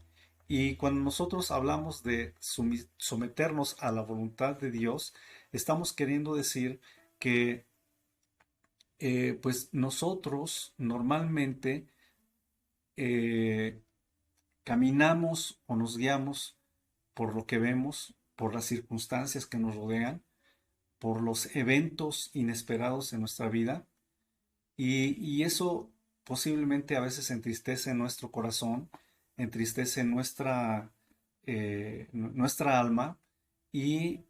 Y cuando nosotros hablamos de someternos a la voluntad de Dios, estamos queriendo decir que pues nosotros normalmente eh, caminamos o nos guiamos por lo que vemos, por las circunstancias que nos rodean, por los eventos inesperados en nuestra vida, y eso posiblemente a veces entristece nuestro corazón, entristece nuestra alma y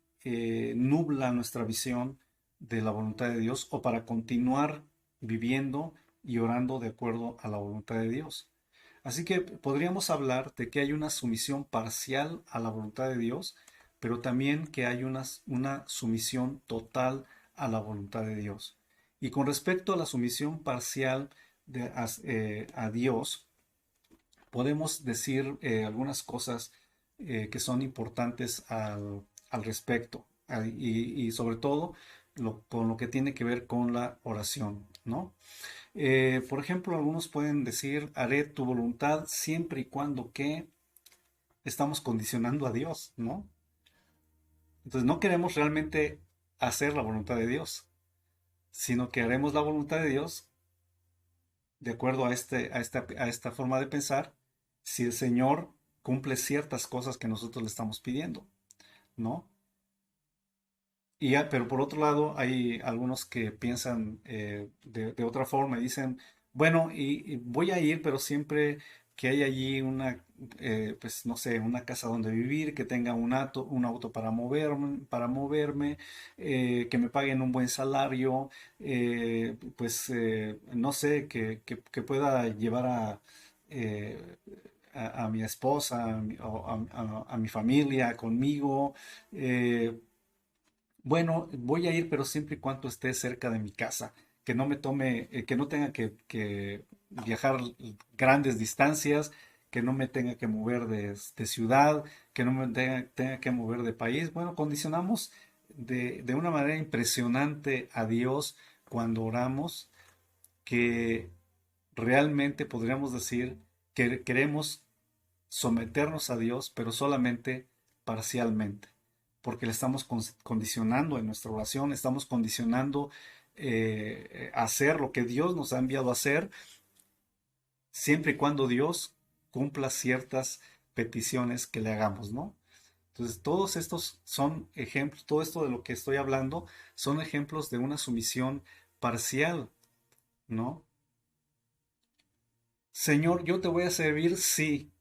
nubla nuestra visión de la voluntad de Dios o para continuar viviendo y orando de acuerdo a la voluntad de Dios. Así que podríamos hablar de que hay una sumisión parcial a la voluntad de Dios, pero también que hay una sumisión total a la voluntad de Dios. Y con respecto a la sumisión parcial a Dios, podemos decir algunas cosas que son importantes al respecto y sobre todo con lo que tiene que ver con la oración, ¿no? Por ejemplo, algunos pueden decir, haré tu voluntad siempre y cuando que estamos condicionando a Dios, ¿no? Entonces no queremos realmente hacer la voluntad de Dios, sino que haremos la voluntad de Dios de acuerdo a esta forma de pensar, si el Señor cumple ciertas cosas que nosotros le estamos pidiendo, ¿no? Pero por otro lado, hay algunos que piensan de otra forma y dicen, bueno, y voy a ir, pero siempre que haya allí pues no sé, una casa donde vivir, que tenga un auto para moverme, que me paguen un buen salario, pues no sé, que pueda llevar eh, a mi esposa, a mi familia conmigo. Bueno, voy a ir, pero siempre y cuando esté cerca de mi casa, que no me tome, que no tenga que viajar grandes distancias, que no me tenga que mover de ciudad, que no me tenga que mover de país. Bueno, condicionamos de una manera impresionante a Dios cuando oramos, que realmente podríamos decir que queremos someternos a Dios, pero solamente parcialmente, porque le estamos condicionando en nuestra oración, estamos condicionando a hacer lo que Dios nos ha enviado a hacer, siempre y cuando Dios cumpla ciertas peticiones que le hagamos, ¿no? Entonces, todos estos son ejemplos, todo esto de lo que estoy hablando son ejemplos de una sumisión parcial, ¿no? Señor, yo te voy a servir, sí.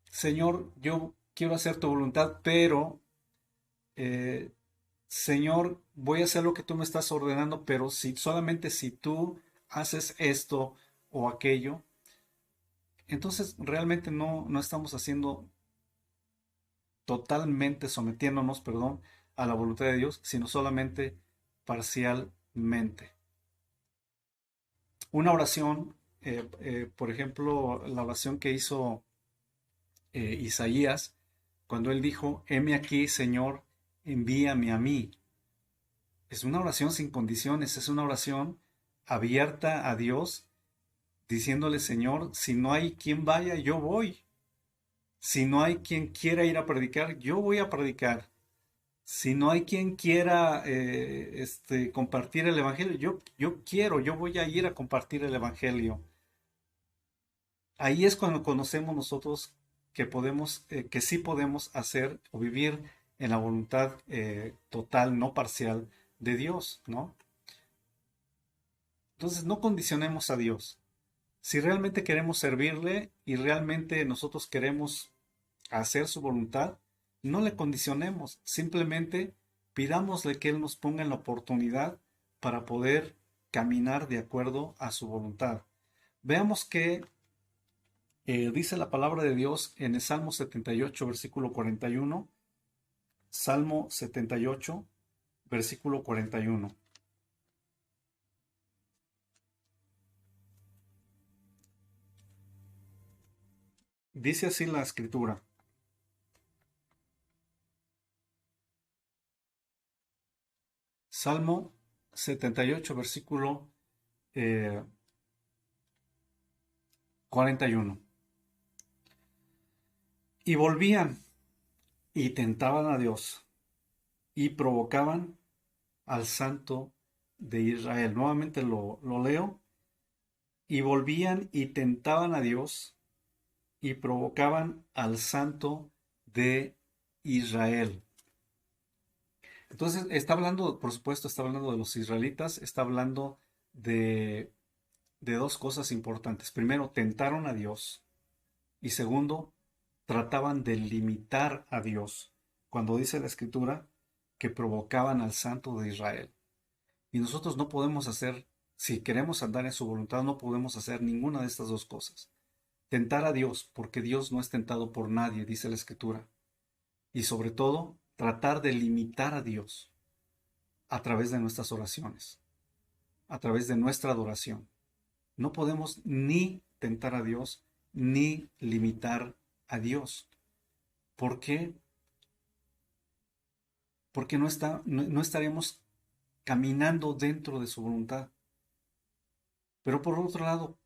Señor, yo quiero hacer tu voluntad, pero, eh, Señor, voy a hacer lo que tú me estás ordenando, pero si solamente si tú haces esto o aquello, entonces realmente no estamos haciendo totalmente, sometiéndonos, perdón, a la voluntad de Dios, sino solamente parcialmente. Una oración, por ejemplo, la oración que hizo Isaías, cuando él dijo, heme aquí, Señor, envíame a mí. Es una oración sin condiciones, es una oración abierta a Dios, diciéndole, Señor, si no hay quien vaya, yo voy. Si no hay quien quiera ir a predicar, yo voy a predicar. Si no hay quien quiera compartir el Evangelio, yo quiero, yo voy a ir a compartir el Evangelio. Ahí es cuando conocemos nosotros que podemos, que sí podemos hacer o vivir en la voluntad total, no parcial de Dios, ¿no? Entonces no condicionemos a Dios. Si realmente queremos servirle y realmente nosotros queremos hacer su voluntad, no le condicionemos, simplemente pidámosle que Él nos ponga en la oportunidad para poder caminar de acuerdo a su voluntad. Veamos que dice la palabra de Dios en el Salmo 78, versículo 41. Salmo 78, versículo 41. Dice así la escritura. Salmo 78, versículo 41. Y volvían y tentaban a Dios y provocaban al Santo de Israel. Nuevamente lo leo. Y volvían y tentaban a Dios y provocaban al Santo de Israel. Entonces, está hablando, por supuesto, está hablando de los israelitas, está hablando de, de dos cosas importantes. Primero, tentaron a Dios y segundo, trataban de limitar a Dios. Cuando dice la escritura que provocaban al Santo de Israel. Y nosotros no podemos hacer, si queremos andar en su voluntad, no podemos hacer ninguna de estas dos cosas. Tentar a Dios, porque Dios no es tentado por nadie, dice la Escritura. Y sobre todo, tratar de limitar a Dios a través de nuestras oraciones, a través de nuestra adoración. No podemos ni tentar a Dios ni limitar a Dios. ¿Por qué? Porque no estaríamos caminando dentro de su voluntad. Pero por otro lado,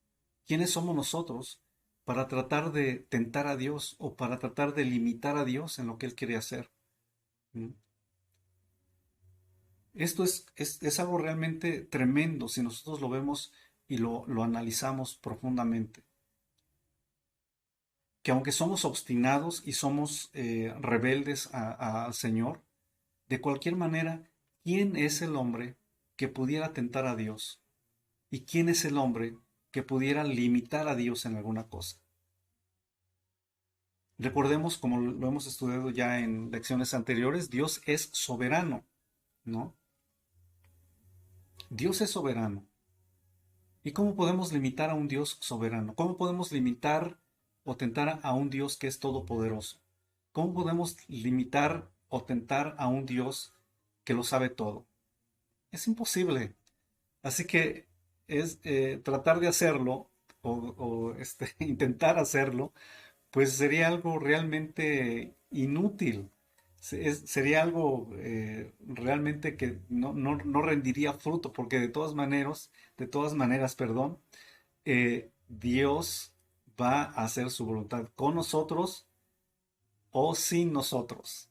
¿quiénes somos nosotros para tratar de tentar a Dios o para tratar de limitar a Dios en lo que Él quiere hacer? ¿Mm? Esto es algo realmente tremendo si nosotros lo vemos y lo analizamos profundamente. Que aunque somos obstinados y somos rebeldes al Señor, de cualquier manera, ¿quién es el hombre que pudiera tentar a Dios? ¿Y quién es el hombre que pudiera limitar a Dios en alguna cosa? Recordemos, como lo hemos estudiado ya en lecciones anteriores, Dios es soberano, ¿no? Dios es soberano. ¿Y cómo podemos limitar a un Dios soberano? ¿Cómo podemos limitar o tentar a un Dios que es todopoderoso? ¿Cómo podemos limitar o tentar a un Dios que lo sabe todo? Es imposible. Así que es tratar de hacerlo o intentar hacerlo, pues sería algo realmente inútil. Sería algo realmente que no rendiría fruto, porque de todas maneras, perdón, Dios va a hacer su voluntad con nosotros o sin nosotros.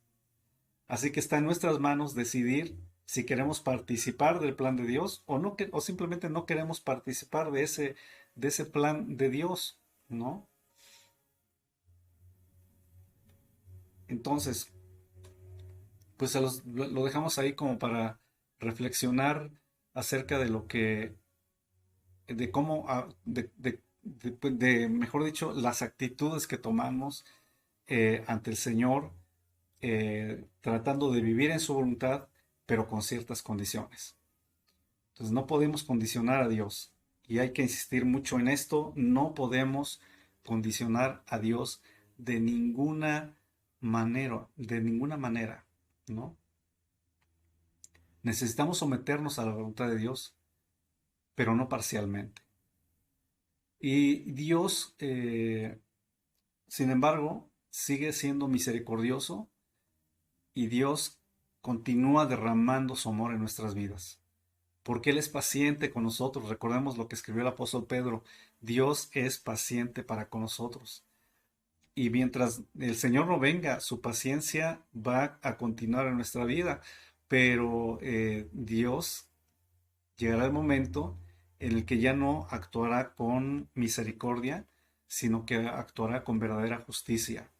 Así que está en nuestras manos decidir si queremos participar del plan de Dios o no, o simplemente no queremos participar de ese plan de Dios, ¿no? Entonces, pues lo dejamos ahí como para reflexionar acerca de lo que, de cómo, mejor dicho, las actitudes que tomamos ante el Señor, tratando de vivir en su voluntad, pero con ciertas condiciones. Entonces no podemos condicionar a Dios. Y hay que insistir mucho en esto. No podemos condicionar a Dios de ninguna manera, ¿no? Necesitamos someternos a la voluntad de Dios, pero no parcialmente. Y Dios, sin embargo, sigue siendo misericordioso y Dios continúa derramando su amor en nuestras vidas. Porque Él es paciente con nosotros. Recordemos lo que escribió el apóstol Pedro. Dios es paciente para con nosotros. Y mientras el Señor no venga, su paciencia va a continuar en nuestra vida. Pero Dios llegará el momento en el que ya no actuará con misericordia, sino que actuará con verdadera justicia.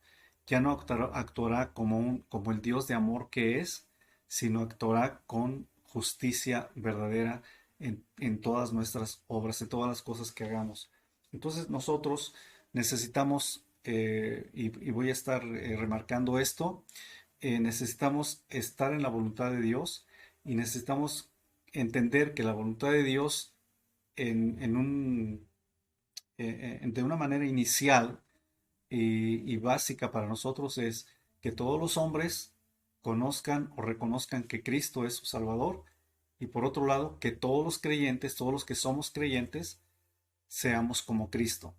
Ya no actuará como el Dios de amor que es, sino actuará con justicia verdadera en todas nuestras obras, en todas las cosas que hagamos. Entonces nosotros necesitamos, y voy a estar remarcando esto, necesitamos estar en la voluntad de Dios y necesitamos entender que la voluntad de Dios de una manera inicial y básica para nosotros es que todos los hombres conozcan o reconozcan que Cristo es su Salvador y por otro lado que todos los creyentes, todos los que somos creyentes, seamos como Cristo.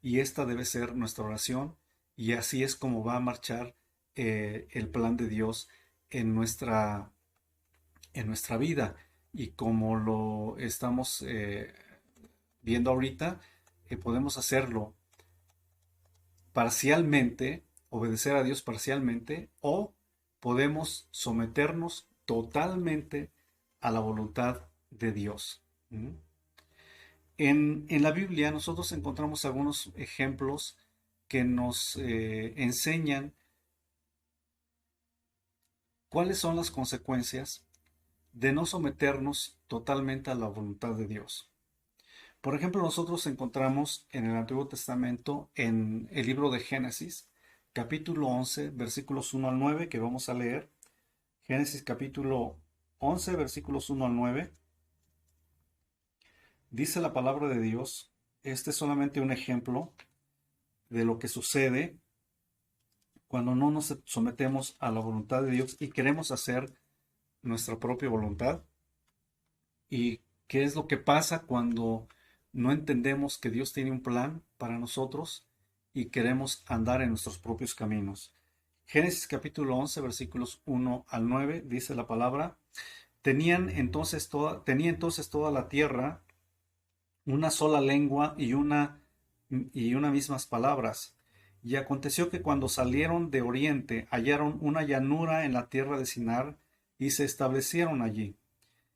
Y esta debe ser nuestra oración y así es como va a marchar el plan de Dios en nuestra vida. Y como lo estamos viendo ahorita, podemos hacerlo parcialmente, obedecer a Dios parcialmente, o podemos someternos totalmente a la voluntad de Dios. ¿Mm? En la Biblia nosotros encontramos algunos ejemplos que nos enseñan cuáles son las consecuencias de no someternos totalmente a la voluntad de Dios. Por ejemplo, nosotros encontramos en el Antiguo Testamento, en el libro de Génesis, capítulo 11, versículos 1 al 9, que vamos a leer. Génesis capítulo 11, versículos 1 al 9. Dice la palabra de Dios, este es solamente un ejemplo de lo que sucede cuando no nos sometemos a la voluntad de Dios y queremos hacer nuestra propia voluntad. ¿Y qué es lo que pasa cuando no entendemos que Dios tiene un plan para nosotros y queremos andar en nuestros propios caminos. Génesis capítulo 11, versículos 1 al 9, dice la palabra: tenía entonces toda la tierra una sola lengua y una mismas palabras. Y aconteció que cuando salieron de oriente hallaron una llanura en la tierra de Sinar y se establecieron allí.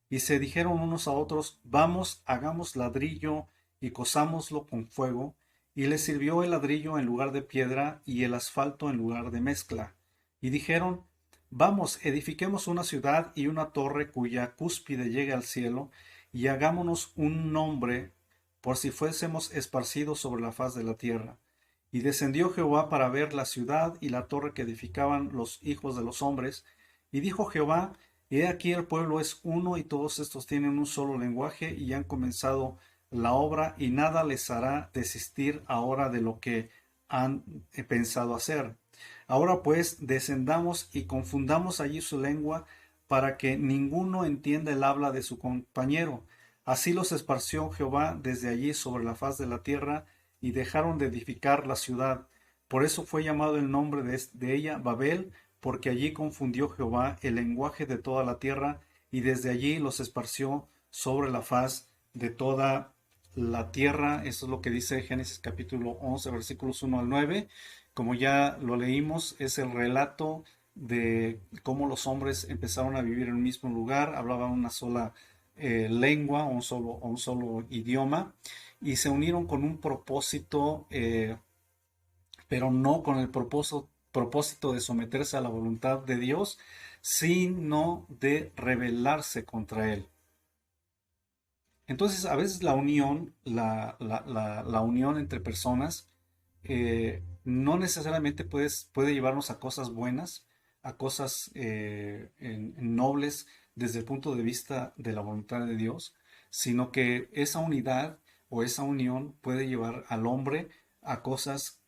Y se dijeron unos a otros: vamos, hagamos ladrillo y cosámoslo con fuego. Y les sirvió el ladrillo en lugar de piedra y el asfalto en lugar de mezcla. Y dijeron: vamos, edifiquemos una ciudad y una torre cuya cúspide llegue al cielo, y hagámonos un nombre, por si fuésemos esparcidos sobre la faz de la tierra. Y descendió Jehová para ver la ciudad y la torre que edificaban los hijos de los hombres. Y dijo Jehová: he aquí el pueblo es uno y todos estos tienen un solo lenguaje y han comenzado la obra y nada les hará desistir ahora de lo que han pensado hacer. Ahora pues descendamos y confundamos allí su lengua para que ninguno entienda el habla de su compañero. Así los esparció Jehová desde allí sobre la faz de la tierra y dejaron de edificar la ciudad. Por eso fue llamado el nombre de ella Babel, porque allí confundió Jehová el lenguaje de toda la tierra, y desde allí los esparció sobre la faz de toda la tierra. Eso es lo que dice Génesis capítulo 11, versículos 1 al 9. Como ya lo leímos, es el relato de cómo los hombres empezaron a vivir en un mismo lugar, hablaban una sola lengua, un solo idioma, y se unieron con un propósito, pero no con el propósito de someterse a la voluntad de Dios, sino de rebelarse contra Él. Entonces, a veces la unión, la unión entre personas, no necesariamente puede llevarnos a cosas buenas, a cosas nobles desde el punto de vista de la voluntad de Dios, sino que esa unidad o esa unión puede llevar al hombre a cosas,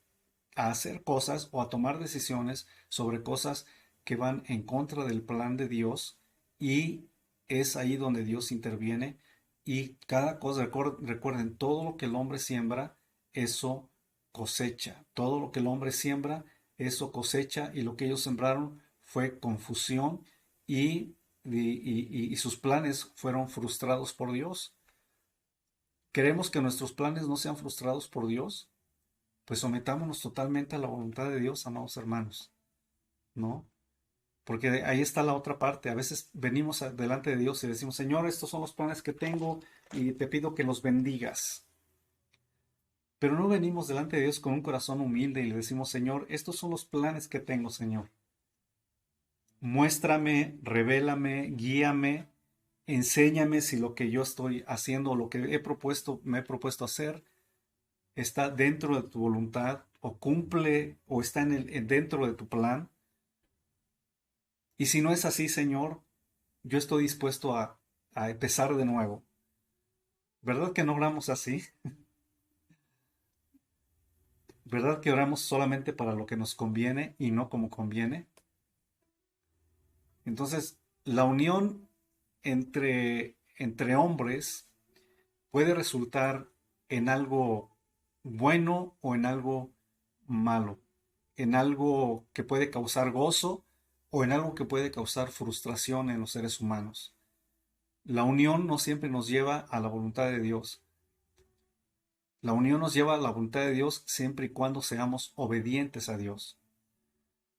a hacer cosas o a tomar decisiones sobre cosas que van en contra del plan de Dios, y es ahí donde Dios interviene. Y cada cosa, recuerden, todo lo que el hombre siembra, eso cosecha. Todo lo que el hombre siembra, eso cosecha. Y lo que ellos sembraron fue confusión y sus planes fueron frustrados por Dios. ¿Queremos que nuestros planes no sean frustrados por Dios? Pues sometámonos totalmente a la voluntad de Dios, amados hermanos, ¿no? Porque ahí está la otra parte. A veces venimos delante de Dios y decimos: Señor, estos son los planes que tengo y te pido que los bendigas. Pero no venimos delante de Dios con un corazón humilde y le decimos: Señor, estos son los planes que tengo, Señor. Muéstrame, revélame, guíame, enséñame si lo que yo estoy haciendo o lo que me he propuesto hacer está dentro de tu voluntad o cumple o está dentro de tu plan. Y si no es así, Señor, yo estoy dispuesto a empezar de nuevo. ¿Verdad que no oramos así? ¿Verdad que oramos solamente para lo que nos conviene y no como conviene? Entonces, la unión entre hombres puede resultar en algo bueno o en algo malo, en algo que puede causar gozo o en algo que puede causar frustración en los seres humanos. La unión no siempre nos lleva a la voluntad de Dios. La unión nos lleva a la voluntad de Dios siempre y cuando seamos obedientes a Dios.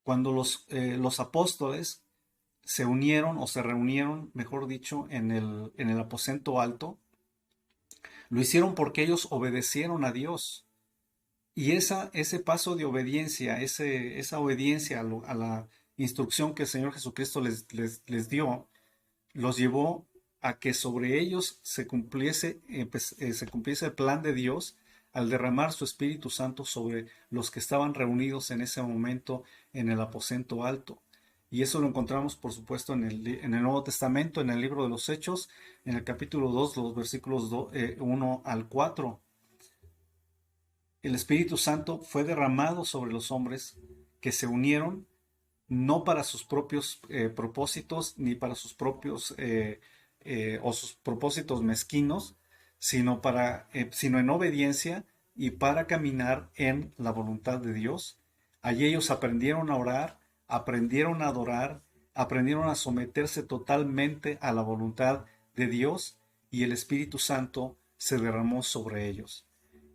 Cuando los apóstoles se unieron o se reunieron, mejor dicho, en el aposento alto, lo hicieron porque ellos obedecieron a Dios. Y ese paso de obediencia, esa obediencia a la instrucción que el Señor Jesucristo les dio, los llevó a que sobre ellos se cumpliese el plan de Dios al derramar su Espíritu Santo sobre los que estaban reunidos en ese momento en el aposento alto. Y eso lo encontramos, por supuesto, en el Nuevo Testamento, en el libro de los Hechos, en el capítulo 2, los versículos 1 al 4. El Espíritu Santo fue derramado sobre los hombres que se unieron no para sus propios propósitos ni para sus propios o sus propósitos mezquinos, sino en obediencia y para caminar en la voluntad de Dios. Allí ellos aprendieron a orar, aprendieron a adorar, aprendieron a someterse totalmente a la voluntad de Dios y el Espíritu Santo se derramó sobre ellos.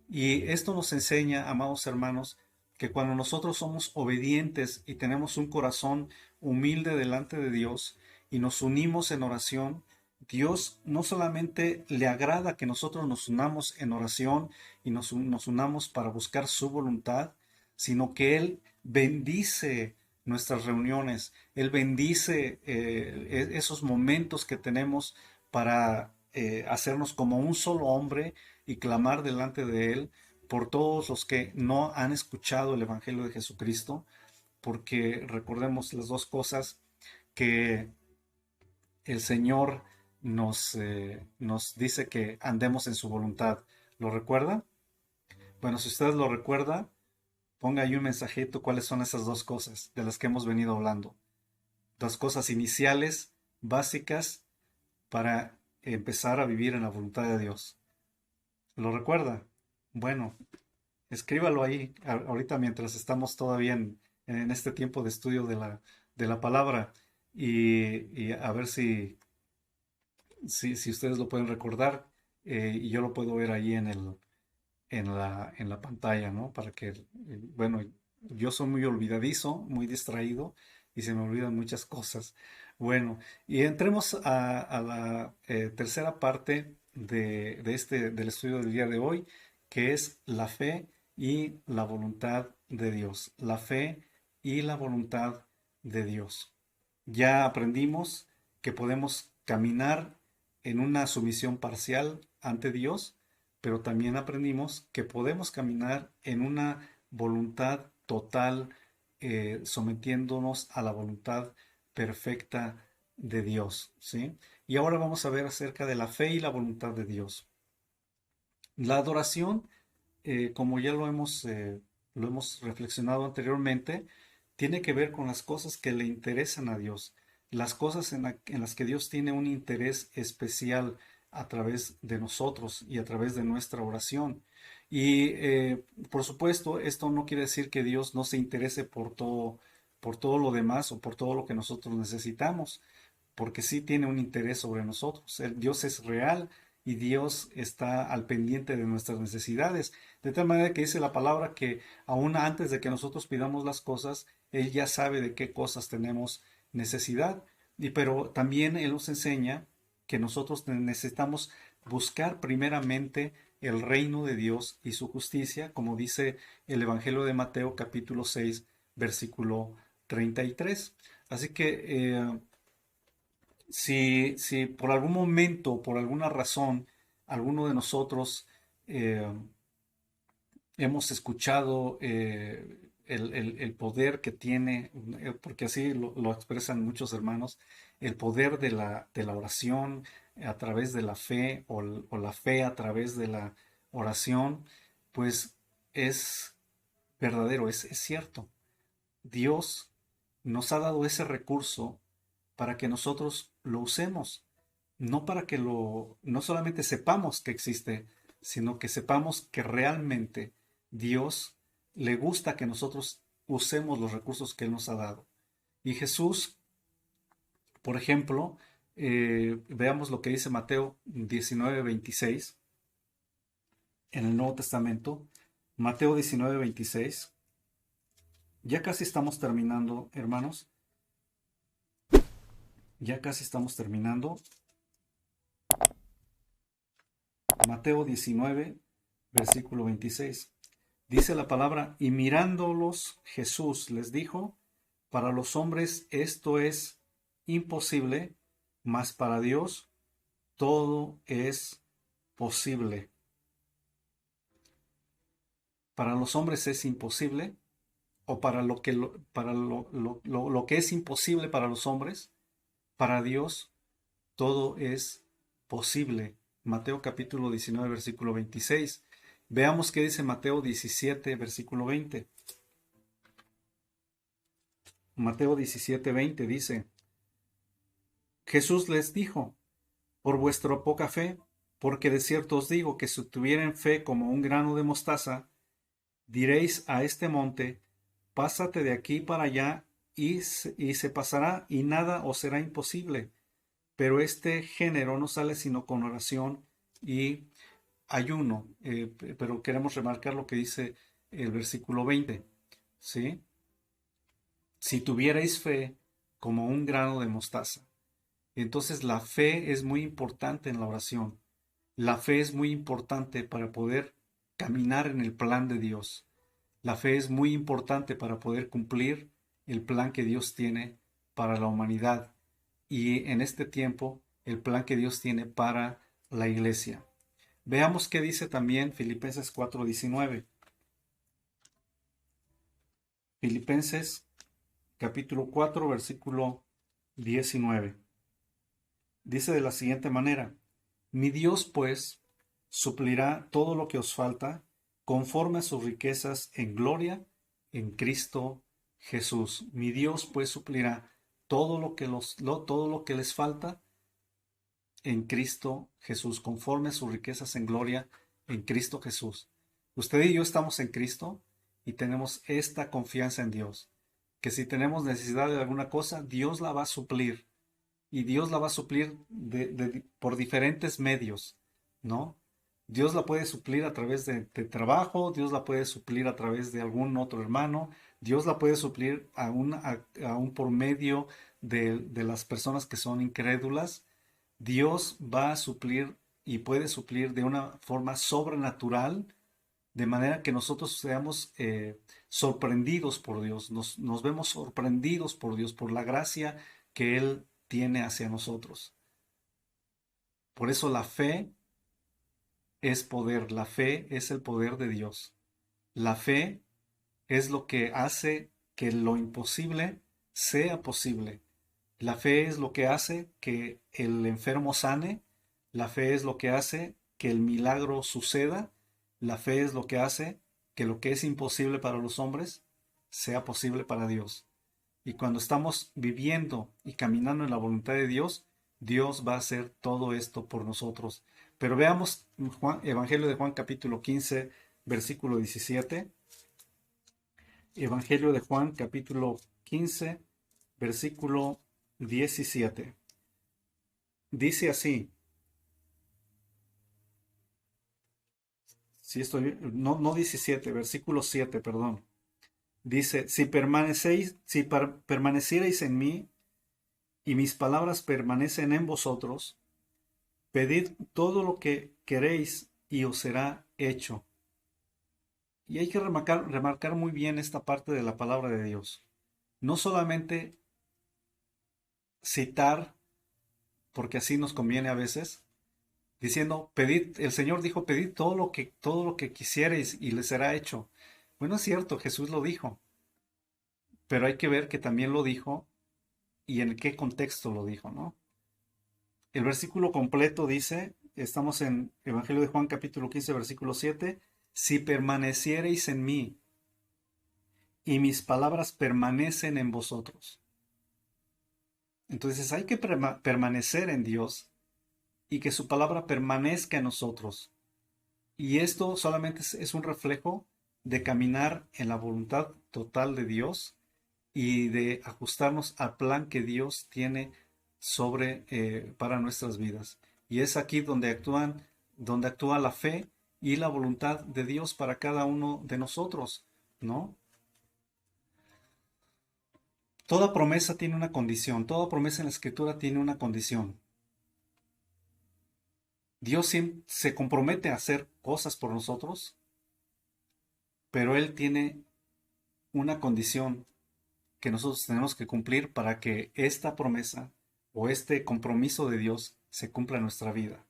Y esto nos enseña, amados hermanos, que cuando nosotros somos obedientes y tenemos un corazón humilde delante de Dios y nos unimos en oración, Dios no solamente le agrada que nosotros nos unamos en oración y nos unamos para buscar su voluntad, sino que Él bendice nuestras reuniones, Él bendice esos momentos que tenemos para hacernos como un solo hombre y clamar delante de Él por todos los que no han escuchado el Evangelio de Jesucristo, porque recordemos las dos cosas, que el Señor nos dice que andemos en su voluntad. ¿Lo recuerda? Bueno, si usted lo recuerda, ponga ahí un mensajito cuáles son esas dos cosas de las que hemos venido hablando. Dos cosas iniciales, básicas, para empezar a vivir en la voluntad de Dios. ¿Lo recuerda? Bueno, escríbalo ahí ahorita mientras estamos todavía en este tiempo de estudio de la palabra y a ver si ustedes lo pueden recordar y yo lo puedo ver ahí en la pantalla, ¿no? Para que, bueno, yo soy muy olvidadizo, muy distraído y se me olvidan muchas cosas. Bueno, y entremos a la tercera parte del estudio del día de hoy, que es la fe y la voluntad de Dios. La fe y la voluntad de Dios. Ya aprendimos que podemos caminar en una sumisión parcial ante Dios, pero también aprendimos que podemos caminar en una voluntad total, sometiéndonos a la voluntad perfecta de Dios, ¿sí? Y ahora vamos a ver acerca de la fe y la voluntad de Dios. La adoración, como ya lo hemos reflexionado anteriormente, tiene que ver con las cosas que le interesan a Dios, las cosas en las que Dios tiene un interés especial a través de nosotros y a través de nuestra oración. Y por supuesto, esto no quiere decir que Dios no se interese por todo lo demás o por todo lo que nosotros necesitamos, porque sí tiene un interés sobre nosotros. Dios es real y Dios está al pendiente de nuestras necesidades. De tal manera que dice la palabra que aún antes de que nosotros pidamos las cosas, Él ya sabe de qué cosas tenemos necesidad. Pero también Él nos enseña que nosotros necesitamos buscar primeramente el reino de Dios y su justicia, como dice el Evangelio de Mateo capítulo 6, versículo 33. Así que si por algún momento, por alguna razón, alguno de nosotros eh, hemos escuchado el poder que tiene, porque así lo expresan muchos hermanos, el poder de la oración a través de la fe o la fe a través de la oración, pues es verdadero, es cierto. Dios nos ha dado ese recurso para que nosotros lo usemos, no para que no solamente sepamos que existe, sino que sepamos que realmente Dios le gusta que nosotros usemos los recursos que Él nos ha dado. Y Jesús, por ejemplo, veamos lo que dice Mateo 19:26 en el Nuevo Testamento. Mateo 19:26. Ya casi estamos terminando, hermanos. Ya casi estamos terminando. Mateo 19, versículo 26. Dice la palabra, y mirándolos Jesús les dijo, para los hombres esto es imposible, mas para Dios todo es posible. Para los hombres es imposible, o para lo que es imposible para los hombres, para Dios todo es posible. Mateo capítulo 19, versículo 26. Veamos qué dice Mateo 17, versículo 20. Mateo 17, 20 dice, Jesús les dijo, por vuestra poca fe, Porque de cierto os digo que si tuvieren fe como un grano de mostaza, diréis a este monte, pásate de aquí para allá, y se pasará, y nada os será imposible. Pero este género no sale sino con oración y ayuno. Pero queremos remarcar lo que dice el versículo 20, ¿sí? Si tuvierais fe como un grano de mostaza. Entonces la fe es muy importante en la oración. La fe es muy importante para poder caminar en el plan de Dios. La fe es muy importante para poder cumplir el plan que Dios tiene para la humanidad y en este tiempo el plan que Dios tiene para la iglesia. Veamos qué dice también Filipenses 4:19. Filipenses capítulo 4 versículo 19. Dice de la siguiente manera: mi Dios pues suplirá todo lo que os falta conforme a sus riquezas en gloria en Cristo Jesús. Mi Dios pues suplirá todo lo que les falta en Cristo Jesús, conforme a sus riquezas en gloria en Cristo Jesús. Usted y yo estamos en Cristo y tenemos esta confianza en Dios, que si tenemos necesidad de alguna cosa, Dios la va a suplir. Y Dios la va a suplir por diferentes medios, ¿no? Dios la puede suplir a través de trabajo, Dios la puede suplir a través de algún otro hermano, Dios la puede suplir aún por medio de las personas que son incrédulas. Dios va a suplir y puede suplir de una forma sobrenatural, de manera que nosotros seamos sorprendidos por Dios, nos vemos sorprendidos por Dios, por la gracia que Él tiene hacia nosotros. Por eso la fe es poder, la fe es el poder de Dios. La fe es lo que hace que lo imposible sea posible. La fe es lo que hace que el enfermo sane. La fe es lo que hace que el milagro suceda. La fe es lo que hace que lo que es imposible para los hombres sea posible para Dios. Y cuando estamos viviendo y caminando en la voluntad de Dios, Dios va a hacer todo esto por nosotros. Pero veamos Evangelio de Juan capítulo 15, versículo 17. Evangelio de Juan capítulo 15, versículo 17. Dice así, si estoy, no 17, versículo 7, perdón. Dice, si permanecierais en mí y mis palabras permanecen en vosotros, pedid todo lo que queréis y os será hecho. Y hay que remarcar muy bien esta parte de la palabra de Dios. No solamente citar, porque así nos conviene a veces, diciendo, pedid, el Señor dijo, pedid todo lo que quisierais y les será hecho. Bueno, es cierto, Jesús lo dijo, pero hay que ver que también lo dijo y en qué contexto lo dijo, ¿no? El versículo completo dice, estamos en Evangelio de Juan capítulo 15, versículo 7, si permaneciereis en mí y mis palabras permanecen en vosotros. Entonces hay que permanecer en Dios y que su palabra permanezca en nosotros. Y esto solamente es un reflejo de caminar en la voluntad total de Dios y de ajustarnos al plan que Dios tiene para nuestras vidas. Y es aquí donde actúa la fe y la voluntad de Dios para cada uno de nosotros, ¿no? Toda promesa tiene una condición, toda promesa en la Escritura tiene una condición. Dios se compromete a hacer cosas por nosotros, pero Él tiene una condición que nosotros tenemos que cumplir para que esta promesa o este compromiso de Dios se cumpla en nuestra vida.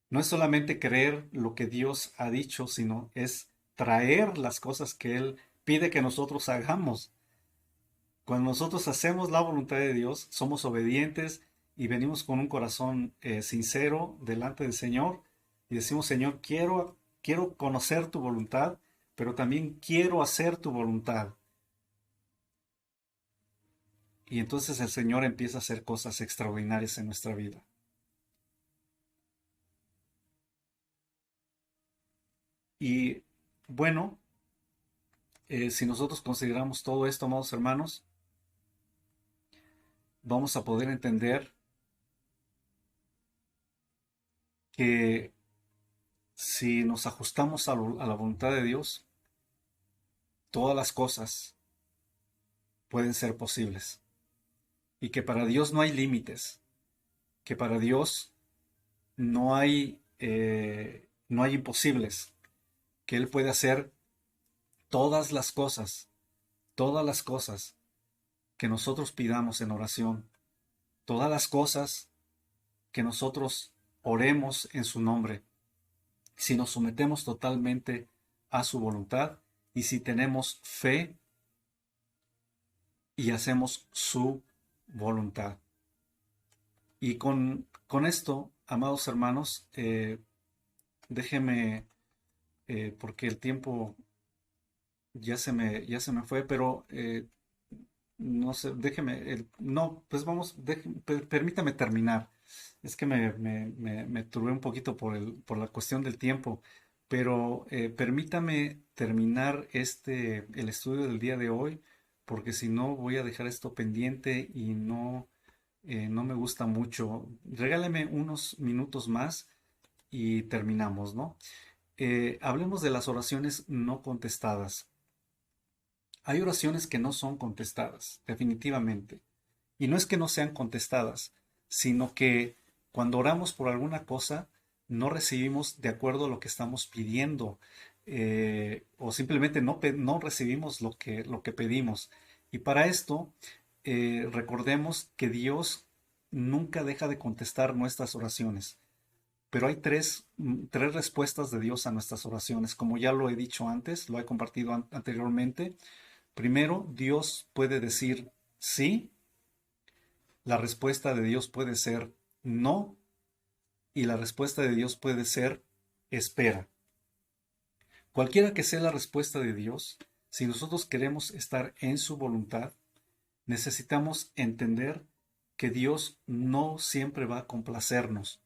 No es solamente creer lo que Dios ha dicho, sino es traer las cosas que Él pide que nosotros hagamos. Cuando nosotros hacemos la voluntad de Dios, somos obedientes y venimos con un corazón sincero delante del Señor y decimos, Señor, quiero conocer tu voluntad, pero también quiero hacer tu voluntad. Y entonces el Señor empieza a hacer cosas extraordinarias en nuestra vida. Y bueno, si nosotros consideramos todo esto, amados hermanos, vamos a poder entender que si nos ajustamos a la voluntad de Dios, todas las cosas pueden ser posibles. Y que para Dios no hay límites, que para Dios no hay imposibles, que Él puede hacer todas todas las cosas que nosotros pidamos en oración, todas las cosas que nosotros oremos en su nombre, si nos sometemos totalmente a su voluntad y si tenemos fe y hacemos su voluntad. Y con esto, amados hermanos, déjeme, porque el tiempo ya se me fue, pero no sé, déjeme, no, pues vamos, permítame terminar. Es que me turbé un poquito por la cuestión del tiempo, pero permítame terminar el estudio del día de hoy, porque si no voy a dejar esto pendiente y no me gusta mucho. Regáleme unos minutos más y terminamos, ¿no? Hablemos de las oraciones no contestadas. Hay oraciones que no son contestadas, definitivamente. Y no es que no sean contestadas, sino que cuando oramos por alguna cosa, no recibimos de acuerdo a lo que estamos pidiendo, o simplemente no recibimos lo que pedimos. Y para esto, recordemos que Dios nunca deja de contestar nuestras oraciones. Pero hay tres respuestas de Dios a nuestras oraciones, como ya lo he dicho antes, lo he compartido anteriormente. Primero, Dios puede decir sí, la respuesta de Dios puede ser no y la respuesta de Dios puede ser espera. Cualquiera que sea la respuesta de Dios, si nosotros queremos estar en su voluntad, necesitamos entender que Dios no siempre va a complacernos,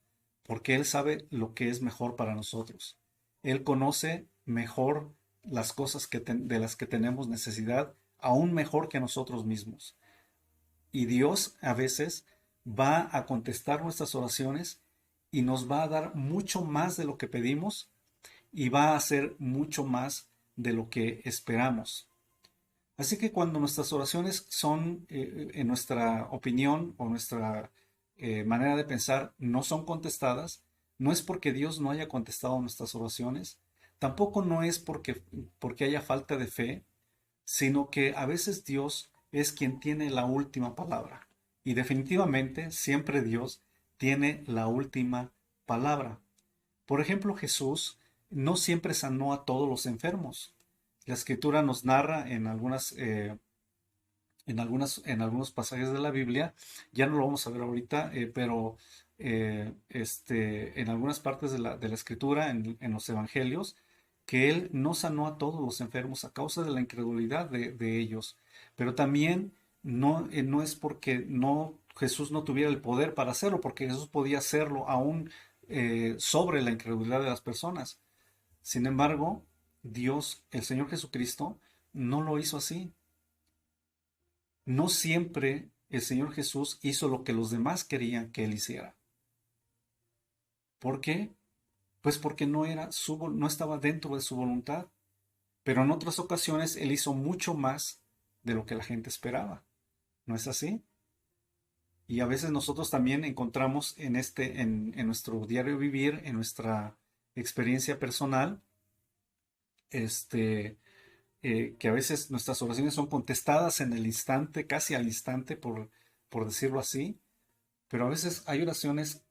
porque Él sabe lo que es mejor para nosotros. Él conoce mejor las cosas de las que tenemos necesidad, aún mejor que nosotros mismos. Y Dios a veces va a contestar nuestras oraciones y nos va a dar mucho más de lo que pedimos y va a hacer mucho más de lo que esperamos. Así que cuando nuestras oraciones son, en nuestra opinión o nuestra manera de pensar, no son contestadas, no es porque Dios no haya contestado nuestras oraciones, tampoco no es porque haya falta de fe, sino que a veces Dios es quien tiene la última palabra. Y definitivamente siempre Dios tiene la última palabra. Por ejemplo, Jesús no siempre sanó a todos los enfermos. La escritura nos narra en algunos pasajes de la Biblia, ya no lo vamos a ver ahorita, pero en algunas partes de la escritura, en los evangelios, que Él no sanó a todos los enfermos a causa de la incredulidad de ellos. Pero también no es porque Jesús no tuviera el poder para hacerlo, porque Jesús podía hacerlo aún sobre la incredulidad de las personas. Sin embargo, Dios, el Señor Jesucristo, no lo hizo así. No siempre el Señor Jesús hizo lo que los demás querían que Él hiciera. ¿Por qué? Pues porque no estaba dentro de su voluntad. Pero en otras ocasiones Él hizo mucho más de lo que la gente esperaba. ¿No es así? Y a veces nosotros también encontramos en nuestro diario vivir, en nuestra experiencia personal, este, que a veces nuestras oraciones son contestadas en el instante, casi al instante, por decirlo así, pero a veces hay oraciones,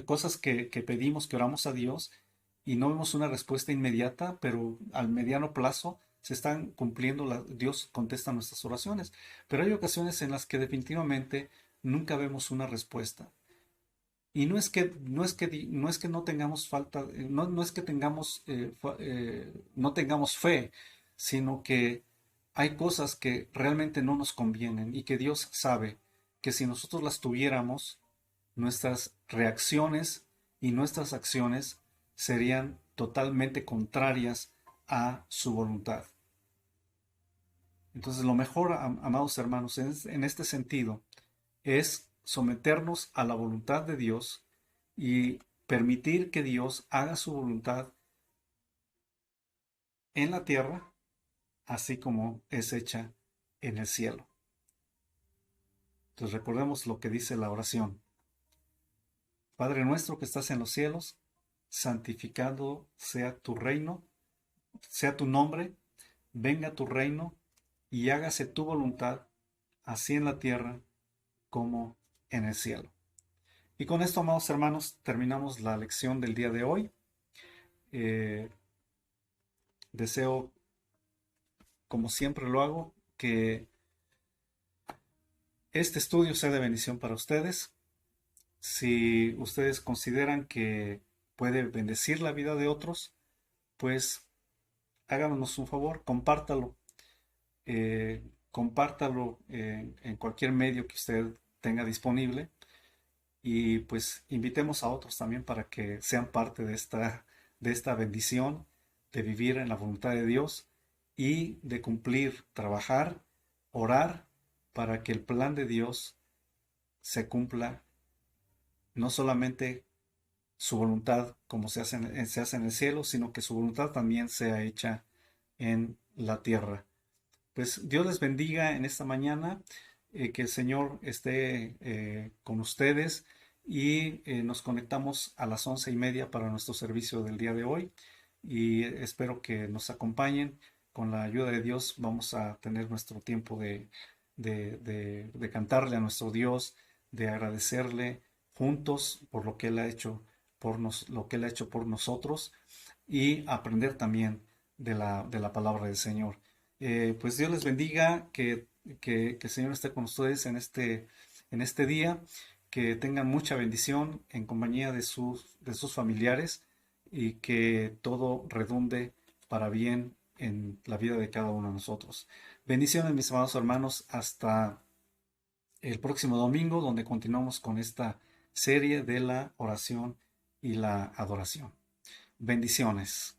cosas que pedimos, que oramos a Dios y no vemos una respuesta inmediata, pero al mediano plazo se están cumpliendo, Dios contesta nuestras oraciones. Pero hay ocasiones en las que definitivamente nunca vemos una respuesta. Y no es que no tengamos falta, no es que tengamos, no tengamos fe, sino que hay cosas que realmente no nos convienen y que Dios sabe que si nosotros las tuviéramos, nuestras reacciones y nuestras acciones serían totalmente contrarias a su voluntad. Entonces, lo mejor, amados hermanos, en este sentido, es someternos a la voluntad de Dios y permitir que Dios haga su voluntad en la tierra, así como es hecha en el cielo. Entonces recordemos lo que dice la oración. Padre nuestro que estás en los cielos, santificado sea tu reino, sea tu nombre, venga tu reino y hágase tu voluntad, así en la tierra como en el cielo. Y con esto, amados hermanos, terminamos la lección del día de hoy. Deseo, como siempre lo hago, que este estudio sea de bendición para ustedes. Si ustedes consideran que puede bendecir la vida de otros, pues háganos un favor, compártalo. Compártalo en cualquier medio que usted tenga disponible y pues invitemos a otros también para que sean parte de esta bendición de vivir en la voluntad de Dios y de cumplir, trabajar, orar para que el plan de Dios se cumpla, no solamente su voluntad como se hace en el cielo, sino que su voluntad también sea hecha en la tierra. Pues Dios les bendiga en esta mañana, que el Señor esté con ustedes y nos conectamos a las 11:30 para nuestro servicio del día de hoy y espero que nos acompañen. Con la ayuda de Dios vamos a tener nuestro tiempo de cantarle a nuestro Dios, de agradecerle juntos por lo que Él ha hecho lo que Él ha hecho por nosotros y aprender también de la palabra del Señor. Pues Dios les bendiga, que el Señor esté con ustedes en este día, que tengan mucha bendición en compañía de sus familiares y que todo redunde para bien en la vida de cada uno de nosotros. Bendiciones, mis amados hermanos, hasta el próximo domingo, donde continuamos con esta serie de la oración y la adoración. Bendiciones.